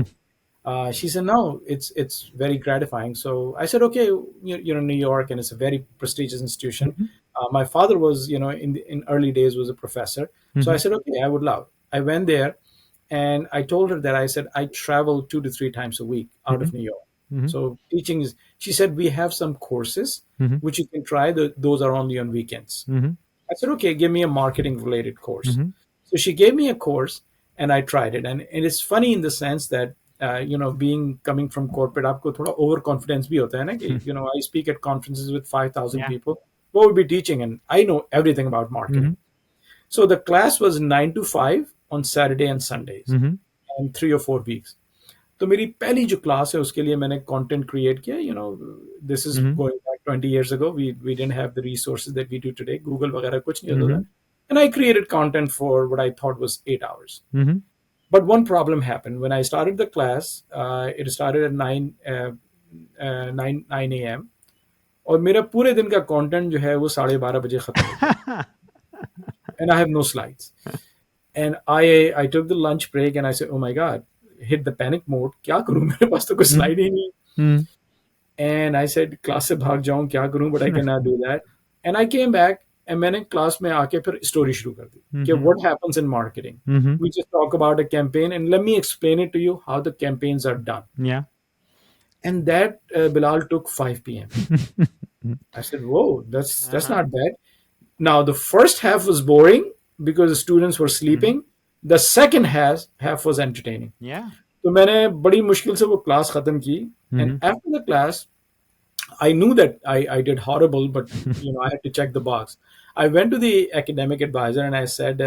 She said, no, it's very gratifying. So I said, okay, you're in New York, and it's a very prestigious institution. Mm-hmm. My father was, in early days was a professor. So I Mm-hmm. said, okay, I would love. I went there, and I told her that I said I travel 2 to 3 times a week out Mm-hmm. of New York. Mm-hmm. So teaching is. She said we have some courses Mm-hmm. which you can try. Those are only on weekends. Mm-hmm. I said, okay, give me a marketing related course. Mm-hmm. So she gave me a course, and I tried it. And it's funny in the sense that, being coming from corporate, आपको थोड़ा overconfidence भी होता है ना कि, I speak at conferences with 5,000 Yeah. people. What would be teaching? And I know everything about Mm-hmm. marketing. So the class was 9 to 5 on Saturday and Sundays, Mm-hmm. and 3 or 4 weeks. तो मेरी पहली जो class है उसके लिए मैंने content create किया. This is Mm-hmm. Going back 20 years ago. We didn't have the resources that we do today. Google वगैरह कुछ नहीं होता था. Mm-hmm. And I created content for what I thought was 8 hours. Mm-hmm. But one problem happened when I started the class. It started at 9 a.m. और मेरा पूरे दिन का कंटेंट जो है वो 12:30 बजे खत्म हो गया. And I have no slides. And I took the lunch break, and I said, oh my god, hit the panic mode. क्या करूं, मेरे पास तो कोई Mm-hmm. slide ही नहीं. And I said, class से भाग जाऊं, क्या करूं, but I cannot do that. And I came back, and मैंने class में आके फिर story शुरू कर दी कि Mm-hmm. what happens in marketing. Mm-hmm. We just talk about a campaign, and let me explain it to you how the campaigns are done. Yeah. And that, Bilal, took 5 p.m. I said, whoa, that's Uh-huh. not bad. Now the first half was boring because the students were Mm-hmm. sleeping. The second half was entertaining. Yeah. तो मैंने बड़ी मुश्किल से वो class खत्म की. And Mm-hmm. after the class, I knew that I did horrible, but I had to check the box. I went to the academic advisor, and I said,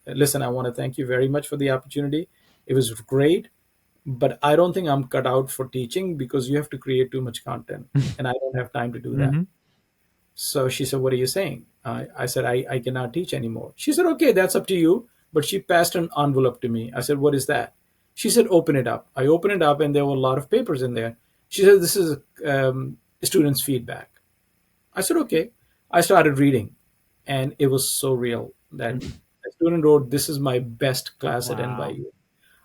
listen, I want to thank you very much for the opportunity. It was great, but I don't think I'm cut out for teaching because you have to create too much content, and I don't have time to do that. Mm-hmm. So she said, what are you saying? I said, I cannot teach anymore. She said, okay, that's up to you. But she passed an envelope to me. I said, what is that? She said, open it up. I opened it up, and there were a lot of papers in there. She said, this is students' feedback. I said, okay. I started reading, and it was so real that a student wrote, this is my best class at Wow. NYU.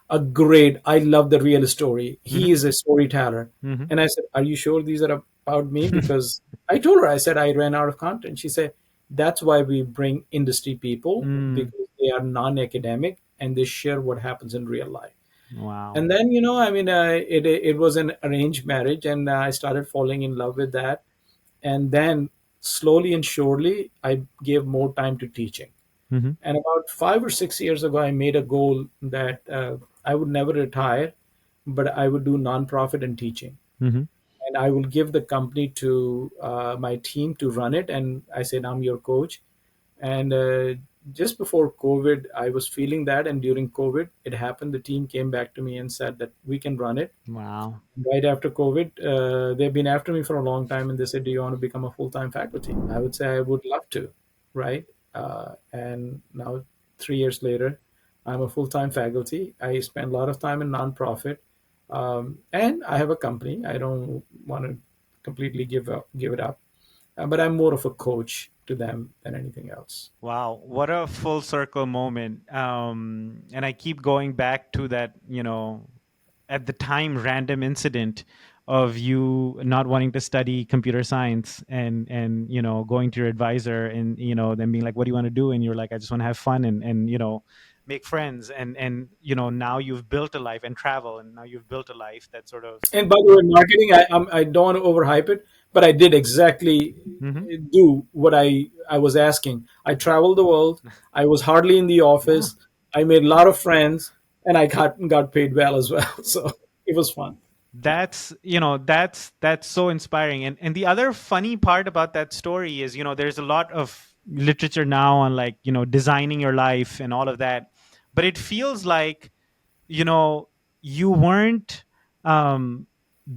A great, I love the real story. Mm-hmm. He is a storyteller. Mm-hmm. And I said, are you sure these are about me? Because I told her, I said, I ran out of content. She said, that's why we bring industry people, Mm. because they are non academic and they share what happens in real life. Wow. And then, I mean, it was an arranged marriage, and I started falling in love with that. And then slowly and surely, I gave more time to teaching. Mhm. And about 5 or 6 years ago, I made a goal that I would never retire, but I would do nonprofit and teaching. Mhm. And I will give the company to my team to run it. And I said, I'm your coach. And just before COVID, I was feeling that. And during COVID, it happened. The team came back to me and said that we can run it. Wow. Right after COVID, they've been after me for a long time, and they said, "Do you want to become a full-time faculty?" I would say I would love to, right? And now, 3 years later, I'm a full-time faculty. I spend a lot of time in nonprofit, and I have a company. I don't want to completely give it up, but I'm more of a coach to them than anything else. Wow, what a full circle moment. And I keep going back to that, at the time random incident of you not wanting to study computer science and going to your advisor and then being like, what do you want to do? And you're like, I just want to have fun and make friends and now you've built a life and travel, and now you've built a life that sort of. And by the way, marketing, I don't want to overhype it, but I did exactly Mhm. do what I was asking. I traveled the world. I was hardly in the Yeah. office. I made a lot of friends, and I got paid well as well. So it was fun. That's so inspiring. And the other funny part about that story is, there's a lot of literature now on, like, designing your life and all of that, but it feels like, you know you weren't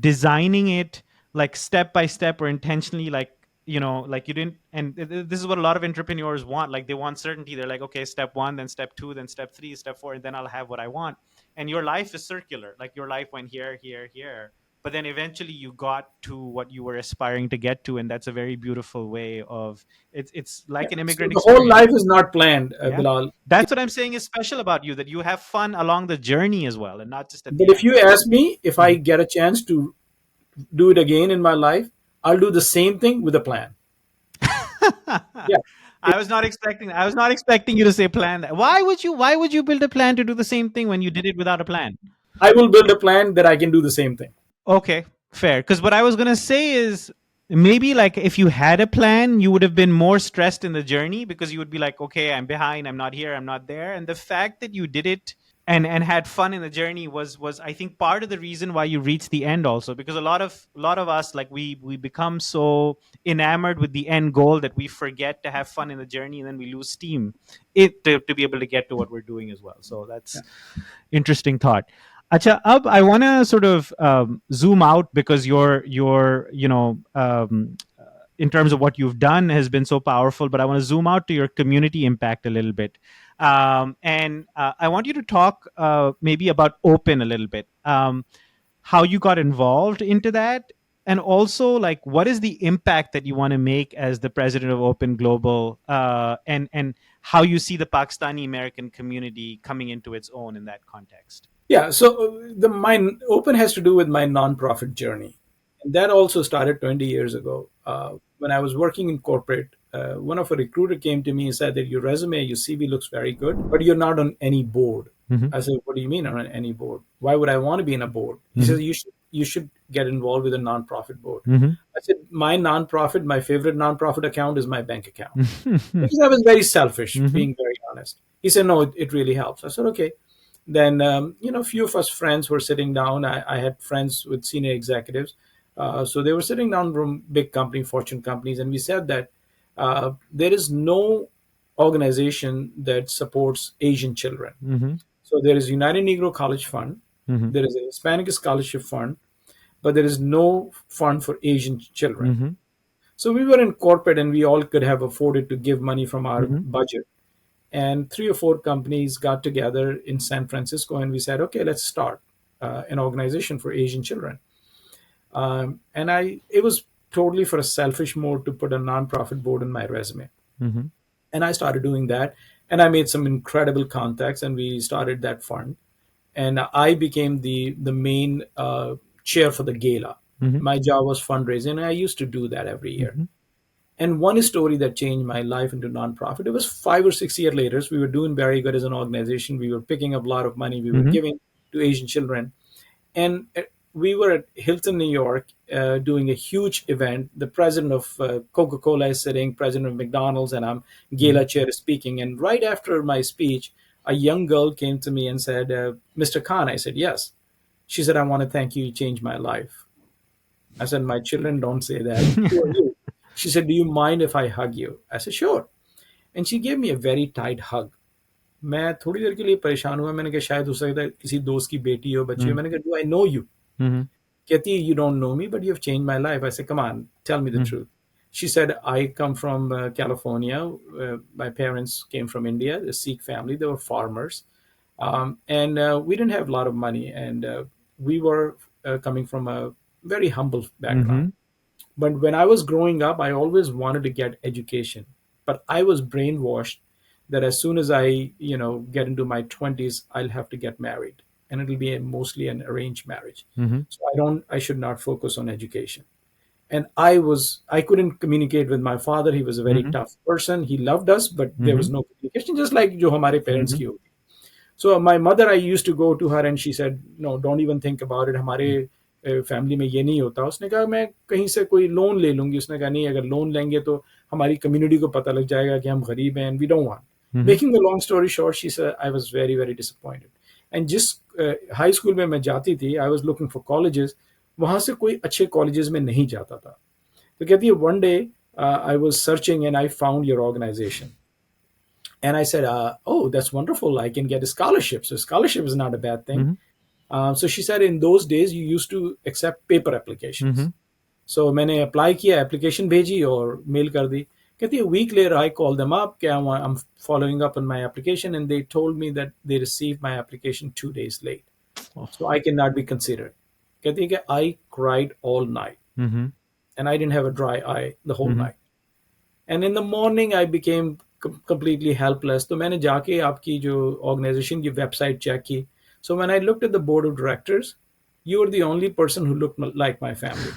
designing it like step by step or intentionally, like, like you didn't. And this is what a lot of entrepreneurs want. Like, they want certainty. They're like, okay, step one, then step two, then step three, step four, and then I'll have what I want. And your life is circular. Like, your life went here, here, here, but then eventually you got to what you were aspiring to get to. And that's a very beautiful way of. It's Yeah. like an So immigrant the whole experience. life is not planned, Yeah, Bilal. that's what I'm saying is special about you, that you have fun along the journey as well, and not just at But the if end. you ask me if I Mhm. get a chance to do it again in my life, I'll do the same thing with a plan. Yeah. If I was not expecting you to say plan that. Why would you build a plan to do the same thing when you did it without a plan? I will build a plan that I can do the same thing. Okay, fair. Because what I was gonna say is, maybe like if you had a plan, you would have been more stressed in the journey, because you would be like, okay, I'm behind, I'm not here, I'm not there. And the fact that you did it and had fun in the journey was I think part of the reason why you reached the end also. Because a lot of us, like, we become so enamored with the end goal that we forget to have fun in the journey, and then we lose steam to be able to get to what we're doing as well. So Yeah. that's interesting thought. Acha, Ab, I want to sort of zoom out, because your in terms of what you've done has been so powerful. But I want to zoom out to your community impact a little bit, and I want you to talk maybe about Open a little bit, how you got involved into that, and also, like, what is the impact that you want to make as the president of Open Global, and how you see the Pakistani American community coming into its own in that context. Yeah, so the my open has to do with my nonprofit journey, and that also started 20 years ago. When I was working in corporate, one of a recruiter came to me and said that your resume, your CV looks very good, but you're not on any board. Mm-hmm. I said, "What do you mean on any board? Why would I want to be in a board?" He Mm-hmm. says, "You should get involved with a nonprofit board." Mm-hmm. I said, "My nonprofit, my favorite nonprofit account is my bank account." Mm-hmm. Because I was very selfish, Mm-hmm. being very honest. He said, "No, it really helps." I said, "Okay." Then, a few of us friends were sitting down. I had friends with senior executives. So they were sitting down from big company, Fortune companies, and we said that there is no organization that supports Asian children. Mm-hmm. So there is United Negro College Fund, there is a Hispanic Scholarship Fund, but there is no fund for Asian children. Mm-hmm. So we were in corporate and we all could have afforded to give money from our Mm-hmm. budget. And three or four companies got together in San Francisco and we said, okay, let's start an organization for Asian children. And it was totally for a selfish mode to put a nonprofit board in my resume. Mm-hmm. And I started doing that. And I made some incredible contacts and we started that fund. And I became the main chair for the gala. Mm-hmm. My job was fundraising, and I used to do that every year. Mm-hmm. And one story that changed my life into nonprofit, it was 5 or 6 years later. We were doing very good as an organization. We were picking up a lot of money. We were Mm-hmm. giving to Asian children. And we were at Hilton, New York, doing a huge event. The president of Coca-Cola is sitting, president of McDonald's, and I'm Mm-hmm. gala chair speaking. And right after my speech, a young girl came to me and said, Mr. Khan. I said, yes. She said, I want to thank you. You changed my life. I said, my children don't say that. Who are you? She said, do you mind if I hug you? I said, sure. And she gave me a very tight hug. मैं थोड़ी देर के लिए परेशान हुआ. मैंने कहा शायद हो सकता है किसी दोस्त की बेटी हो, बच्ची हो. मैंने कहा, do I know you? Mm-hmm. कहती है, you don't know me, but you've changed my life. I said, come on, tell me the truth. She said, I come from California. My parents came from India, a Sikh family. They were farmers. And we didn't have a lot of money. And we were coming from a very humble Mm-hmm. background. But when I was growing up, I always wanted to get education. But I was brainwashed that as soon as I, get into my 20s, I'll have to get married. And it'll be mostly an arranged marriage. Mm-hmm. So I should not focus on education. And I couldn't communicate with my father. He was a very Mm-hmm. tough person. He loved us, but there Mm-hmm. was no communication, just like जो हमारे parents Mm-hmm. की होती. So my mother, I used to go to her and she said, no, don't even think about it. हमारे family में ये नहीं होता. उसने कहा मैं कहीं से कोई लोन ले लूंगी. उसने कहा नहीं, अगर लोन लेंगे तो हमारी कम्युनिटी को पता लग जाएगा कि हम गरीब हैं, and we don't want. Mm-hmm. Making the long story short, she said I was very very disappointed. And जिस हाई स्कूल में मैं जाती थी, I was looking for colleges. वहां से कोई अच्छे colleges में नहीं जाता था. तो कहती है one day I was searching and I found your organization. And I said, oh, that's wonderful. I can get a scholarship. So scholarship is not a bad thing. Mm-hmm. So she said, in those days, you used to accept paper Mm-hmm. applications. So मैंने apply किया, application भेजी और mail कर दी. कहती है, a week later, I called them up. I'm following up on my application. And they told me that they received my application 2 days late. Oh. So I cannot be considered. कहती है कि I cried all night. Mm-hmm. And I didn't have a dry eye the whole Mm-hmm. night. And in the morning, I became completely helpless. तो मैंने जाके आपकी जो organization की website check की. So when I looked at the board of directors, you were the only person who looked like my family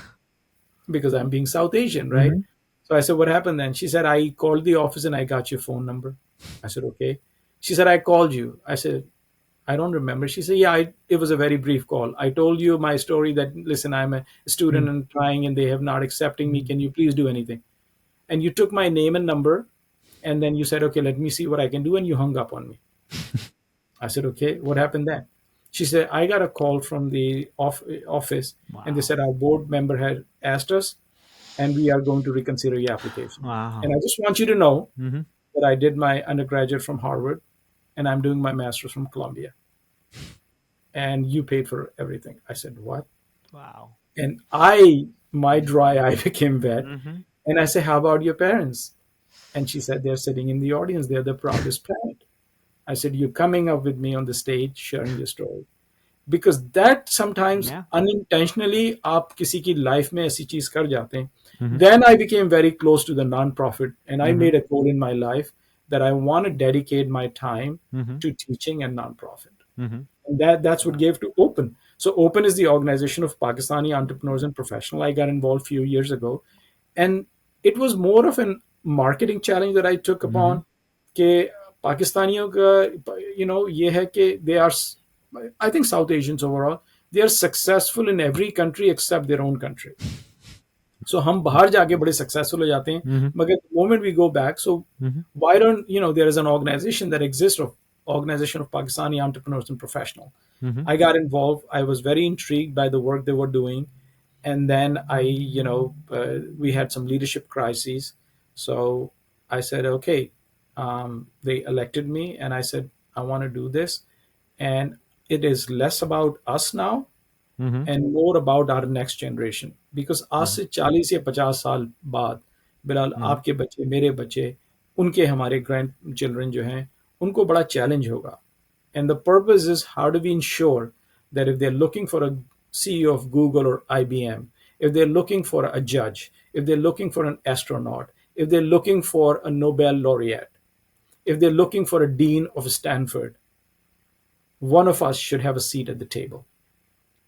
because I'm being South Asian, right? Mm-hmm. So I said, what happened then? She said, I called the office and I got your phone number. I said, okay. She said, I called you. I said, I don't remember. She said, yeah, it was a very brief call. I told you my story that, listen, I'm a student and trying and they have not accepting me. Can you please do anything? And you took my name and number and then you said, okay, let me see what I can do. And you hung up on me. I said, okay, what happened then? She said, I got a call from the office and they Wow. said our board member had asked us and we are going to reconsider your application. And Wow. I just want you to know Mm-hmm. that I did my undergraduate from Harvard and I'm doing my master's from Columbia. And you paid for everything. I said, what? Wow. And my dry eye became wet. Mm-hmm. And I said, how about your parents? And she said, they're sitting in the audience. They're the proudest parent. I said, you're coming up with me on the stage, sharing your story. Because that sometimes Yeah. unintentionally आप किसी की life में ऐसी चीज कर जाते हैं. Mm-hmm. Then I became very close to the nonprofit and I Mm-hmm. made a goal in my life that I want to dedicate my time Mm-hmm. to teaching and nonprofit. Mm-hmm. And that's what gave to Open. So Open is the organization of Pakistani entrepreneurs and professionals. I got involved a few years ago. And it was more of a marketing challenge that I took upon. कि पाकिस्तानियों का ये है कि they are, I think South Asians overall, they are successful in every country except their own country. So हम बाहर जाके बड़े successful हो जाते हैं, Mm-hmm. मगर the moment we go back, so Mm-hmm. why don't there is an organization that exists of organization of Pakistani entrepreneurs and professionals. Mm-hmm. I got involved. I was very intrigued by the work they were doing, and then we had some leadership crises. So I said, okay, they elected me, and I said, I want to do this, and it is less about us now Mm-hmm. and more about our next generation. Because आज से 40 या 50 साल बाद बिलाल आपके बच्चे मेरे बच्चे उनके हमारे ग्रैंड चिल्ड्रन जो हैं उनको बड़ा चैलेंज होगा. And the purpose is how do we ensure that if they're looking for a CEO of Google or IBM, if they're looking for a judge, if they're looking for an astronaut, if they're looking for a Nobel laureate, if they're looking for a dean of Stanford, one of us should have a seat at the table.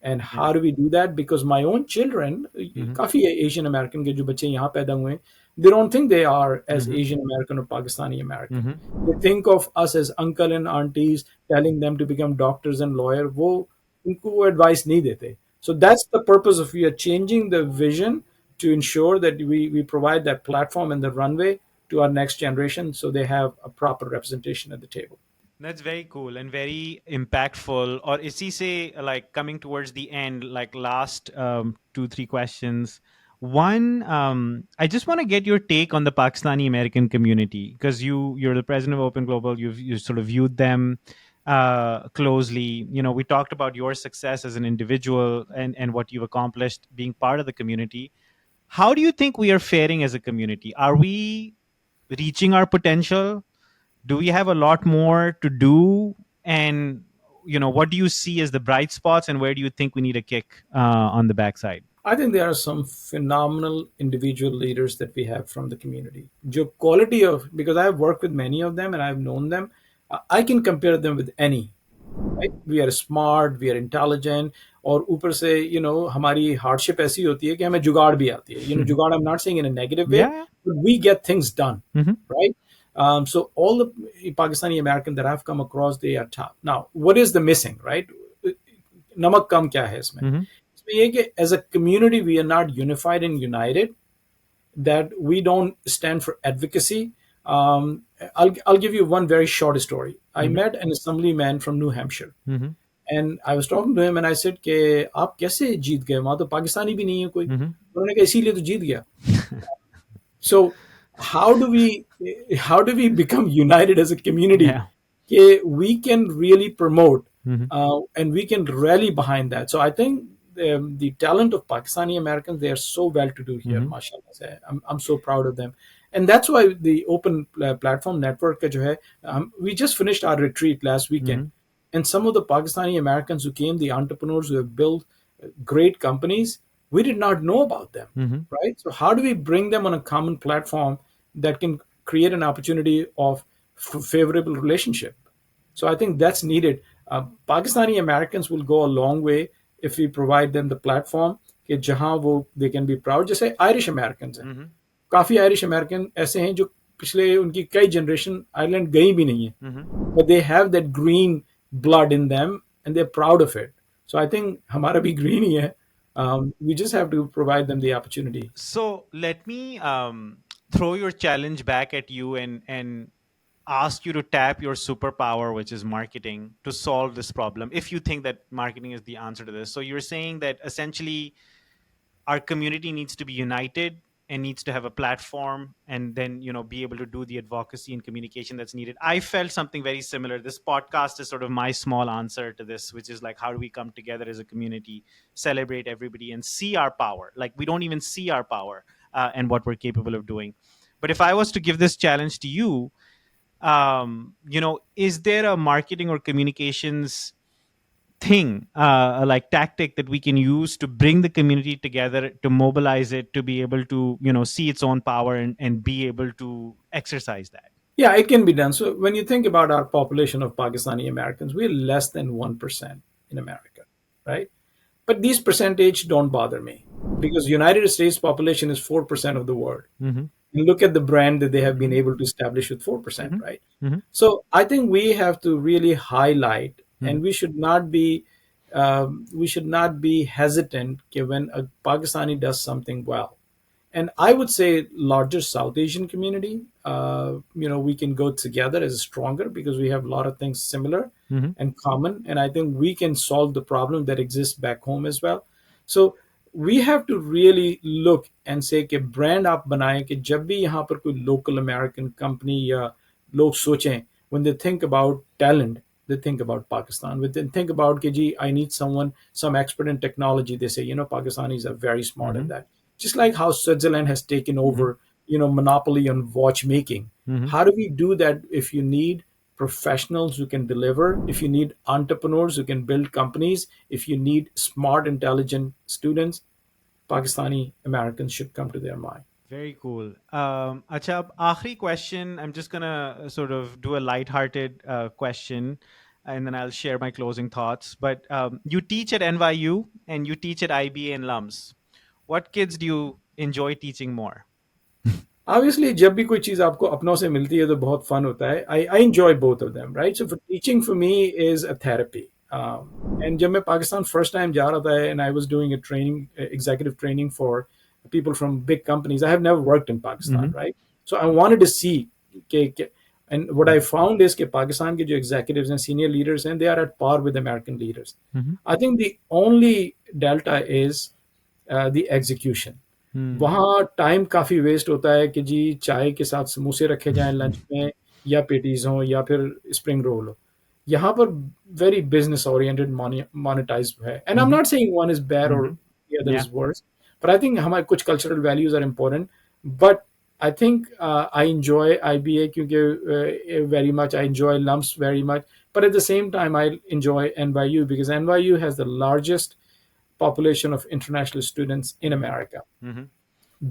And how do we do that? Because my own children, काफी Asian American के जो बच्चे यहाँ पैदा हुए, they don't think they are as Mhm. Asian American or Pakistani American. Mhm. They think of us as uncle and aunties telling them to become doctors and lawyer. वो उनको वो advice नहीं देते. So that's the purpose of we are changing the vision to ensure that we provide that platform and the runway to our next generation so they have a proper representation at the table. That's very cool and very impactful. Or is he say like coming towards the end, like last two, three questions. One, I just want to get your take on the Pakistani American community because you're the president of Open Global. You sort of viewed them closely. You know, we talked about your success as an individual and what you've accomplished being part of the community. How do you think we are faring as a community? Are we reaching our potential? Do we have a lot more to do? And what do you see as the bright spots, and where do you think we need a kick on the backside? I think there are some phenomenal individual leaders that we have from the community. The quality of, because I have worked with many of them and I've known them, I can compare them with any. Right? We are smart, we are intelligent, और ऊपर से हमारी hardship ऐसी होती है कि हमें जुगाड़ भी आती है. जुगाड़, I'm not saying in a negative way, Yeah. but we get things done, Mm-hmm. right? So all the Pakistani American that I've come across, they are top. Now, what is the missing, right? नमक कम क्या है इसमें? Mm-hmm. इसमें ये कि as a community we are not unified and united, that we don't stand for advocacy. I'll give you one very short story. I Mm-hmm. met an assemblyman from New Hampshire, Mm-hmm. and I was talking to him and I said कि आप कैसे जीत गए, वहां तो पाकिस्तानी भी नहीं है कोई. Mm-hmm. उन्होंने कहा इसीलिए तो जीत गया. So how do we become united as a community? Yeah. We can really promote Mm-hmm. and we can rally behind that. So I think the talent of Pakistani Americans, they are so well to do here, Mm-hmm. mashallah. I'm so proud of them. And that's why the open platform network, ka jo hai, we just finished our retreat last weekend. Mm-hmm. And some of the Pakistani Americans who came, the entrepreneurs who have built great companies, we did not know about them, Mm-hmm. right? So how do we bring them on a common platform that can create an opportunity of favorable relationship? So I think that's needed. Pakistani Americans will go a long way if we provide them the platform कि जहाँ वो they can be proud. जैसे Irish Americans हैं, Mm-hmm. काफी Irish American ऐसे हैं जो पिछले उनकी कई जनरेशन आयरलैंड गई भी नहीं है, Mm-hmm. but they have that green blood in them and they're proud of it. So I think हमारा भी green ही है. We just have to provide them the opportunity. So let me throw your challenge back at you and ask you to tap your superpower, which is marketing, to solve this problem. If you think that marketing is the answer to this, so you're saying that essentially our community needs to be united and needs to have a platform and then be able to do the advocacy and communication that's needed. I felt something very similar. This podcast is sort of my small answer to this, which is like, how do we come together as a community, celebrate everybody, and see our power? Like, we don't even see our power and what we're capable of doing. But if I was to give this challenge to you, is there a marketing or communications thing, like tactic that we can use to bring the community together, to mobilize it, to be able to see its own power and be able to exercise that? Yeah, it can be done. So when you think about our population of Pakistani Americans, we're less than 1% in America, right? But these percentage don't bother me because United States population is 4% of the world. Mm-hmm. And look at the brand that they have been Mm-hmm. able to establish with 4%, Mm-hmm. right? Mm-hmm. So I think we have to really highlight, Mm-hmm. and we should not be hesitant when a Pakistani does something well. And I would say larger South Asian community, we can go together as stronger because we have a lot of things similar Mm-hmm. and common, and I think we can solve the problem that exists back home as well. So we have to really look and say कि brand आप बनाएं कि जब भी यहाँ पर कोई local American company या लोग सोचें, when they think about talent, they think about Pakistan. When they think about कि जी, I need someone, some expert in technology, they say, Pakistanis are very smart Mm-hmm. in that. Just like how Switzerland has taken over, monopoly on watchmaking. Mm-hmm. How do we do that if you need professionals who can deliver, if you need entrepreneurs who can build companies, if you need smart, intelligent students, Pakistani Americans should come to their mind. Very cool. Acha, ab आखिरी question. I'm just gonna sort of do a light-hearted question, and then I'll share my closing thoughts. But you teach at NYU and you teach at IBA and LUMS. What kids do you enjoy teaching more? Obviously जब भी कोई चीज़ आपको अपनों से मिलती है तो बहुत फन होता है. I enjoy both of them, right? So for teaching for me is a therapy. And जब मैं पाकिस्तान first time जा रहा था and I was doing a training, executive training for people from big companies. I have never worked in Mm-hmm. Pakistan, right? So I wanted to see and what I found is कि पाकिस्तान के जो executives and senior leaders and they are at par with American leaders. Mm-hmm. I think the only delta is the execution. वहाँ time काफ़ी waste होता है कि जी चाय के साथ समोसे रखे जाएँ लंच में या पेटीज़ हों या फिर स्प्रिंग रोल हो। यहाँ पर वेरी बिज़नेस ओरिएंटेड मोनेटाइज्ड है and I am Mm-hmm. Not saying one is bad और Mm-hmm. The other Yeah. Is worse, but I think हमारे कुछ cultural values are important, but I think I enjoy IBA क्योंकि very much I enjoy LUMS very much, but at the same time I enjoy NYU because NYU has the largest population of international students in America. Mm-hmm.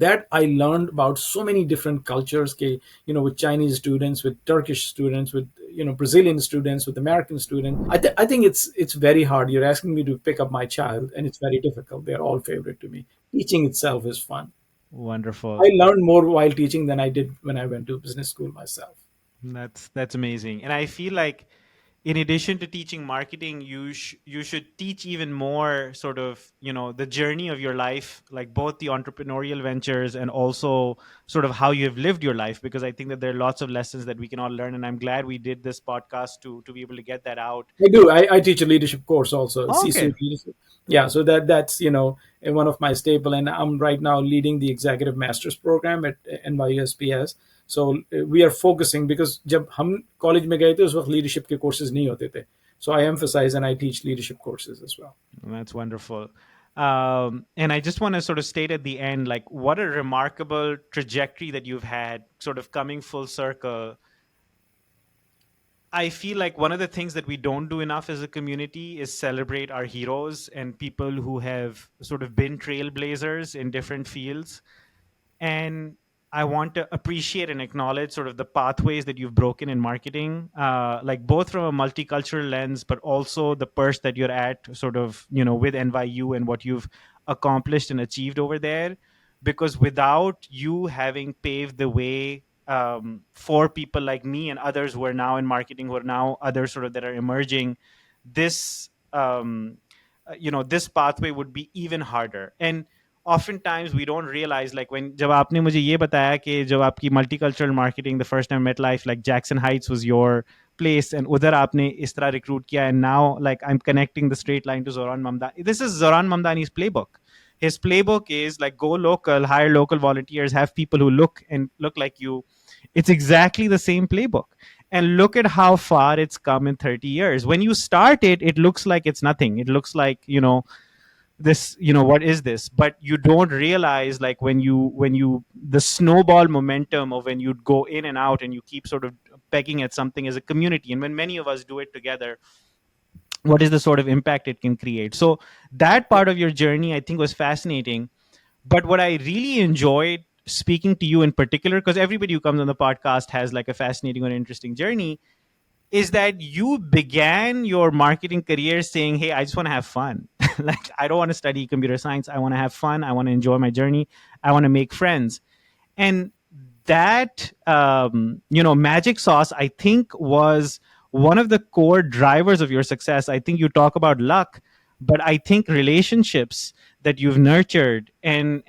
That I learned about so many different cultures, with Chinese students, with Turkish students, with Brazilian students, with American students. I think it's very hard. You're asking me to pick up my child, and it's very difficult. They're all favorite to me. Teaching itself is fun. I Wonderful. learned more while teaching than I did when I went to business school myself. That's amazing. And I feel like in addition to teaching marketing, you should teach even more sort of, the journey of your life, like both the entrepreneurial ventures and also sort of how you have lived your life, because I think that there are lots of lessons that we can all learn, and I'm glad we did this podcast to be able to get that out. I do. I teach a leadership course also, Oh, okay. C-suite leadership. Yeah, so that's one of my staple, and I'm right now leading the executive master's program at NYUSPS. So we are focusing because जब हम college में गए थे उस वक्त leadership के courses नहीं होते थे. So I emphasize and I teach leadership courses as well. That's wonderful. And I just want to sort of state at the end, like, what a remarkable trajectory that you've had, sort of coming full circle. I feel like one of the things that we don't do enough as a community is celebrate our heroes and people who have sort of been trailblazers in different fields. And I want to appreciate and acknowledge sort of the pathways that you've broken in marketing, like both from a multicultural lens, but also the purse that you're at, sort of, with NYU and what you've accomplished and achieved over there. Because without you having paved the way for people like me and others who are now in marketing, who are now others sort of that are emerging, this this pathway would be even harder. And oftentimes we don't realize, like, when जब आपने मुझे ये बताया कि जब आपकी multicultural marketing, the first time MetLife, like Jackson Heights was your place, and उधर आपने इस तरह recruit किया, and now like I'm connecting the straight line to Zoran Mamdani. This is Zoran Mamdani's playbook. His playbook is like, go local, hire local volunteers, have people who look like you. It's exactly the same playbook. And look at how far it's come in 30 years. When you start it, it looks like it's nothing. It looks like, this, what is this? But you don't realize, like, when you the snowball momentum of when you go in and out and you keep sort of pegging at something as a community, and when many of us do it together, what is the sort of impact it can create. So that part of your journey, I think, was fascinating. But what I really enjoyed speaking to you in particular, because everybody who comes on the podcast has like a fascinating or interesting journey, is that you began your marketing career saying, hey, I just want to have fun. Like, I don't want to study computer science. I want to have fun. I want to enjoy my journey. I want to make friends. And that, magic sauce, I think, was one of the core drivers of your success. I think you talk about luck, but I think relationships that you've nurtured and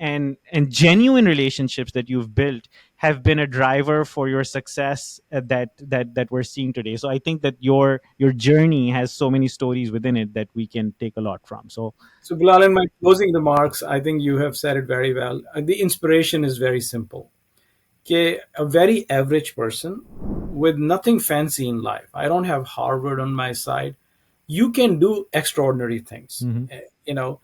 genuine relationships that you've built have been a driver for your success, that we're seeing today. So I think that your journey has so many stories within it that we can take a lot from. So So Bilal, in my closing remarks, I think you have said it very well. The inspiration is very simple. Okay, a very average person with nothing fancy in life. I don't have Harvard on my side. You can do extraordinary things. mhm, You know,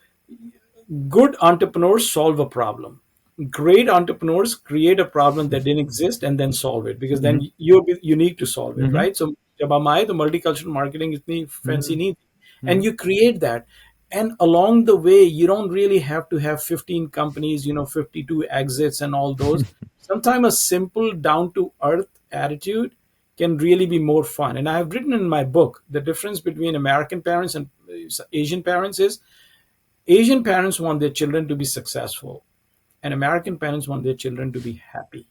good entrepreneurs solve a problem. Great entrepreneurs create a problem that didn't exist and then solve it because then mhm, you're unique to solve it, mhm, right? So जब हम आए तो multicultural marketing इतनी fancy mhm, नहीं थी, and mhm, you create that. And along the way, you don't really have to have 15 companies, 52 exits and all those. Sometimes a simple down to earth attitude can really be more fun. And I have written in my book the difference between American parents and Asian parents is Asian parents want their children to be successful, and American parents want their children to be happy.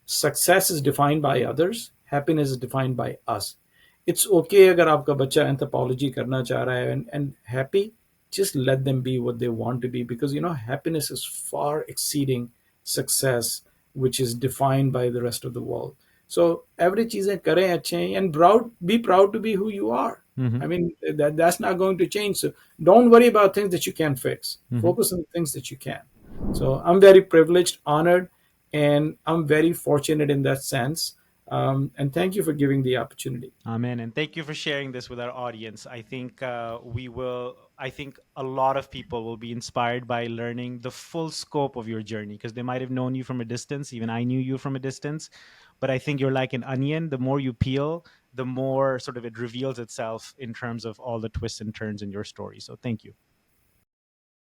Success is defined by others, happiness is defined by us. It's okay अगर आपका बच्चा anthropology करना चाह रहा है and happy, just let them be what they want to be, because happiness is far exceeding success, which is defined by the rest of the world. So every चीजें करें अच्छे, and be proud to be who you are. Hmm. I mean, that's not going to change. So don't worry about things that you can't fix. Hmm. Focus on the things that you can. So I'm very privileged, honored, and I'm very fortunate in that sense. And thank you for giving the opportunity. Amen. And thank you for sharing this with our audience. I think I think a lot of people will be inspired by learning the full scope of your journey, because they might have known you from a distance. Even I knew you from a distance. But I think you're like an onion. The more you peel, the more sort of it reveals itself in terms of all the twists and turns in your story. So thank you.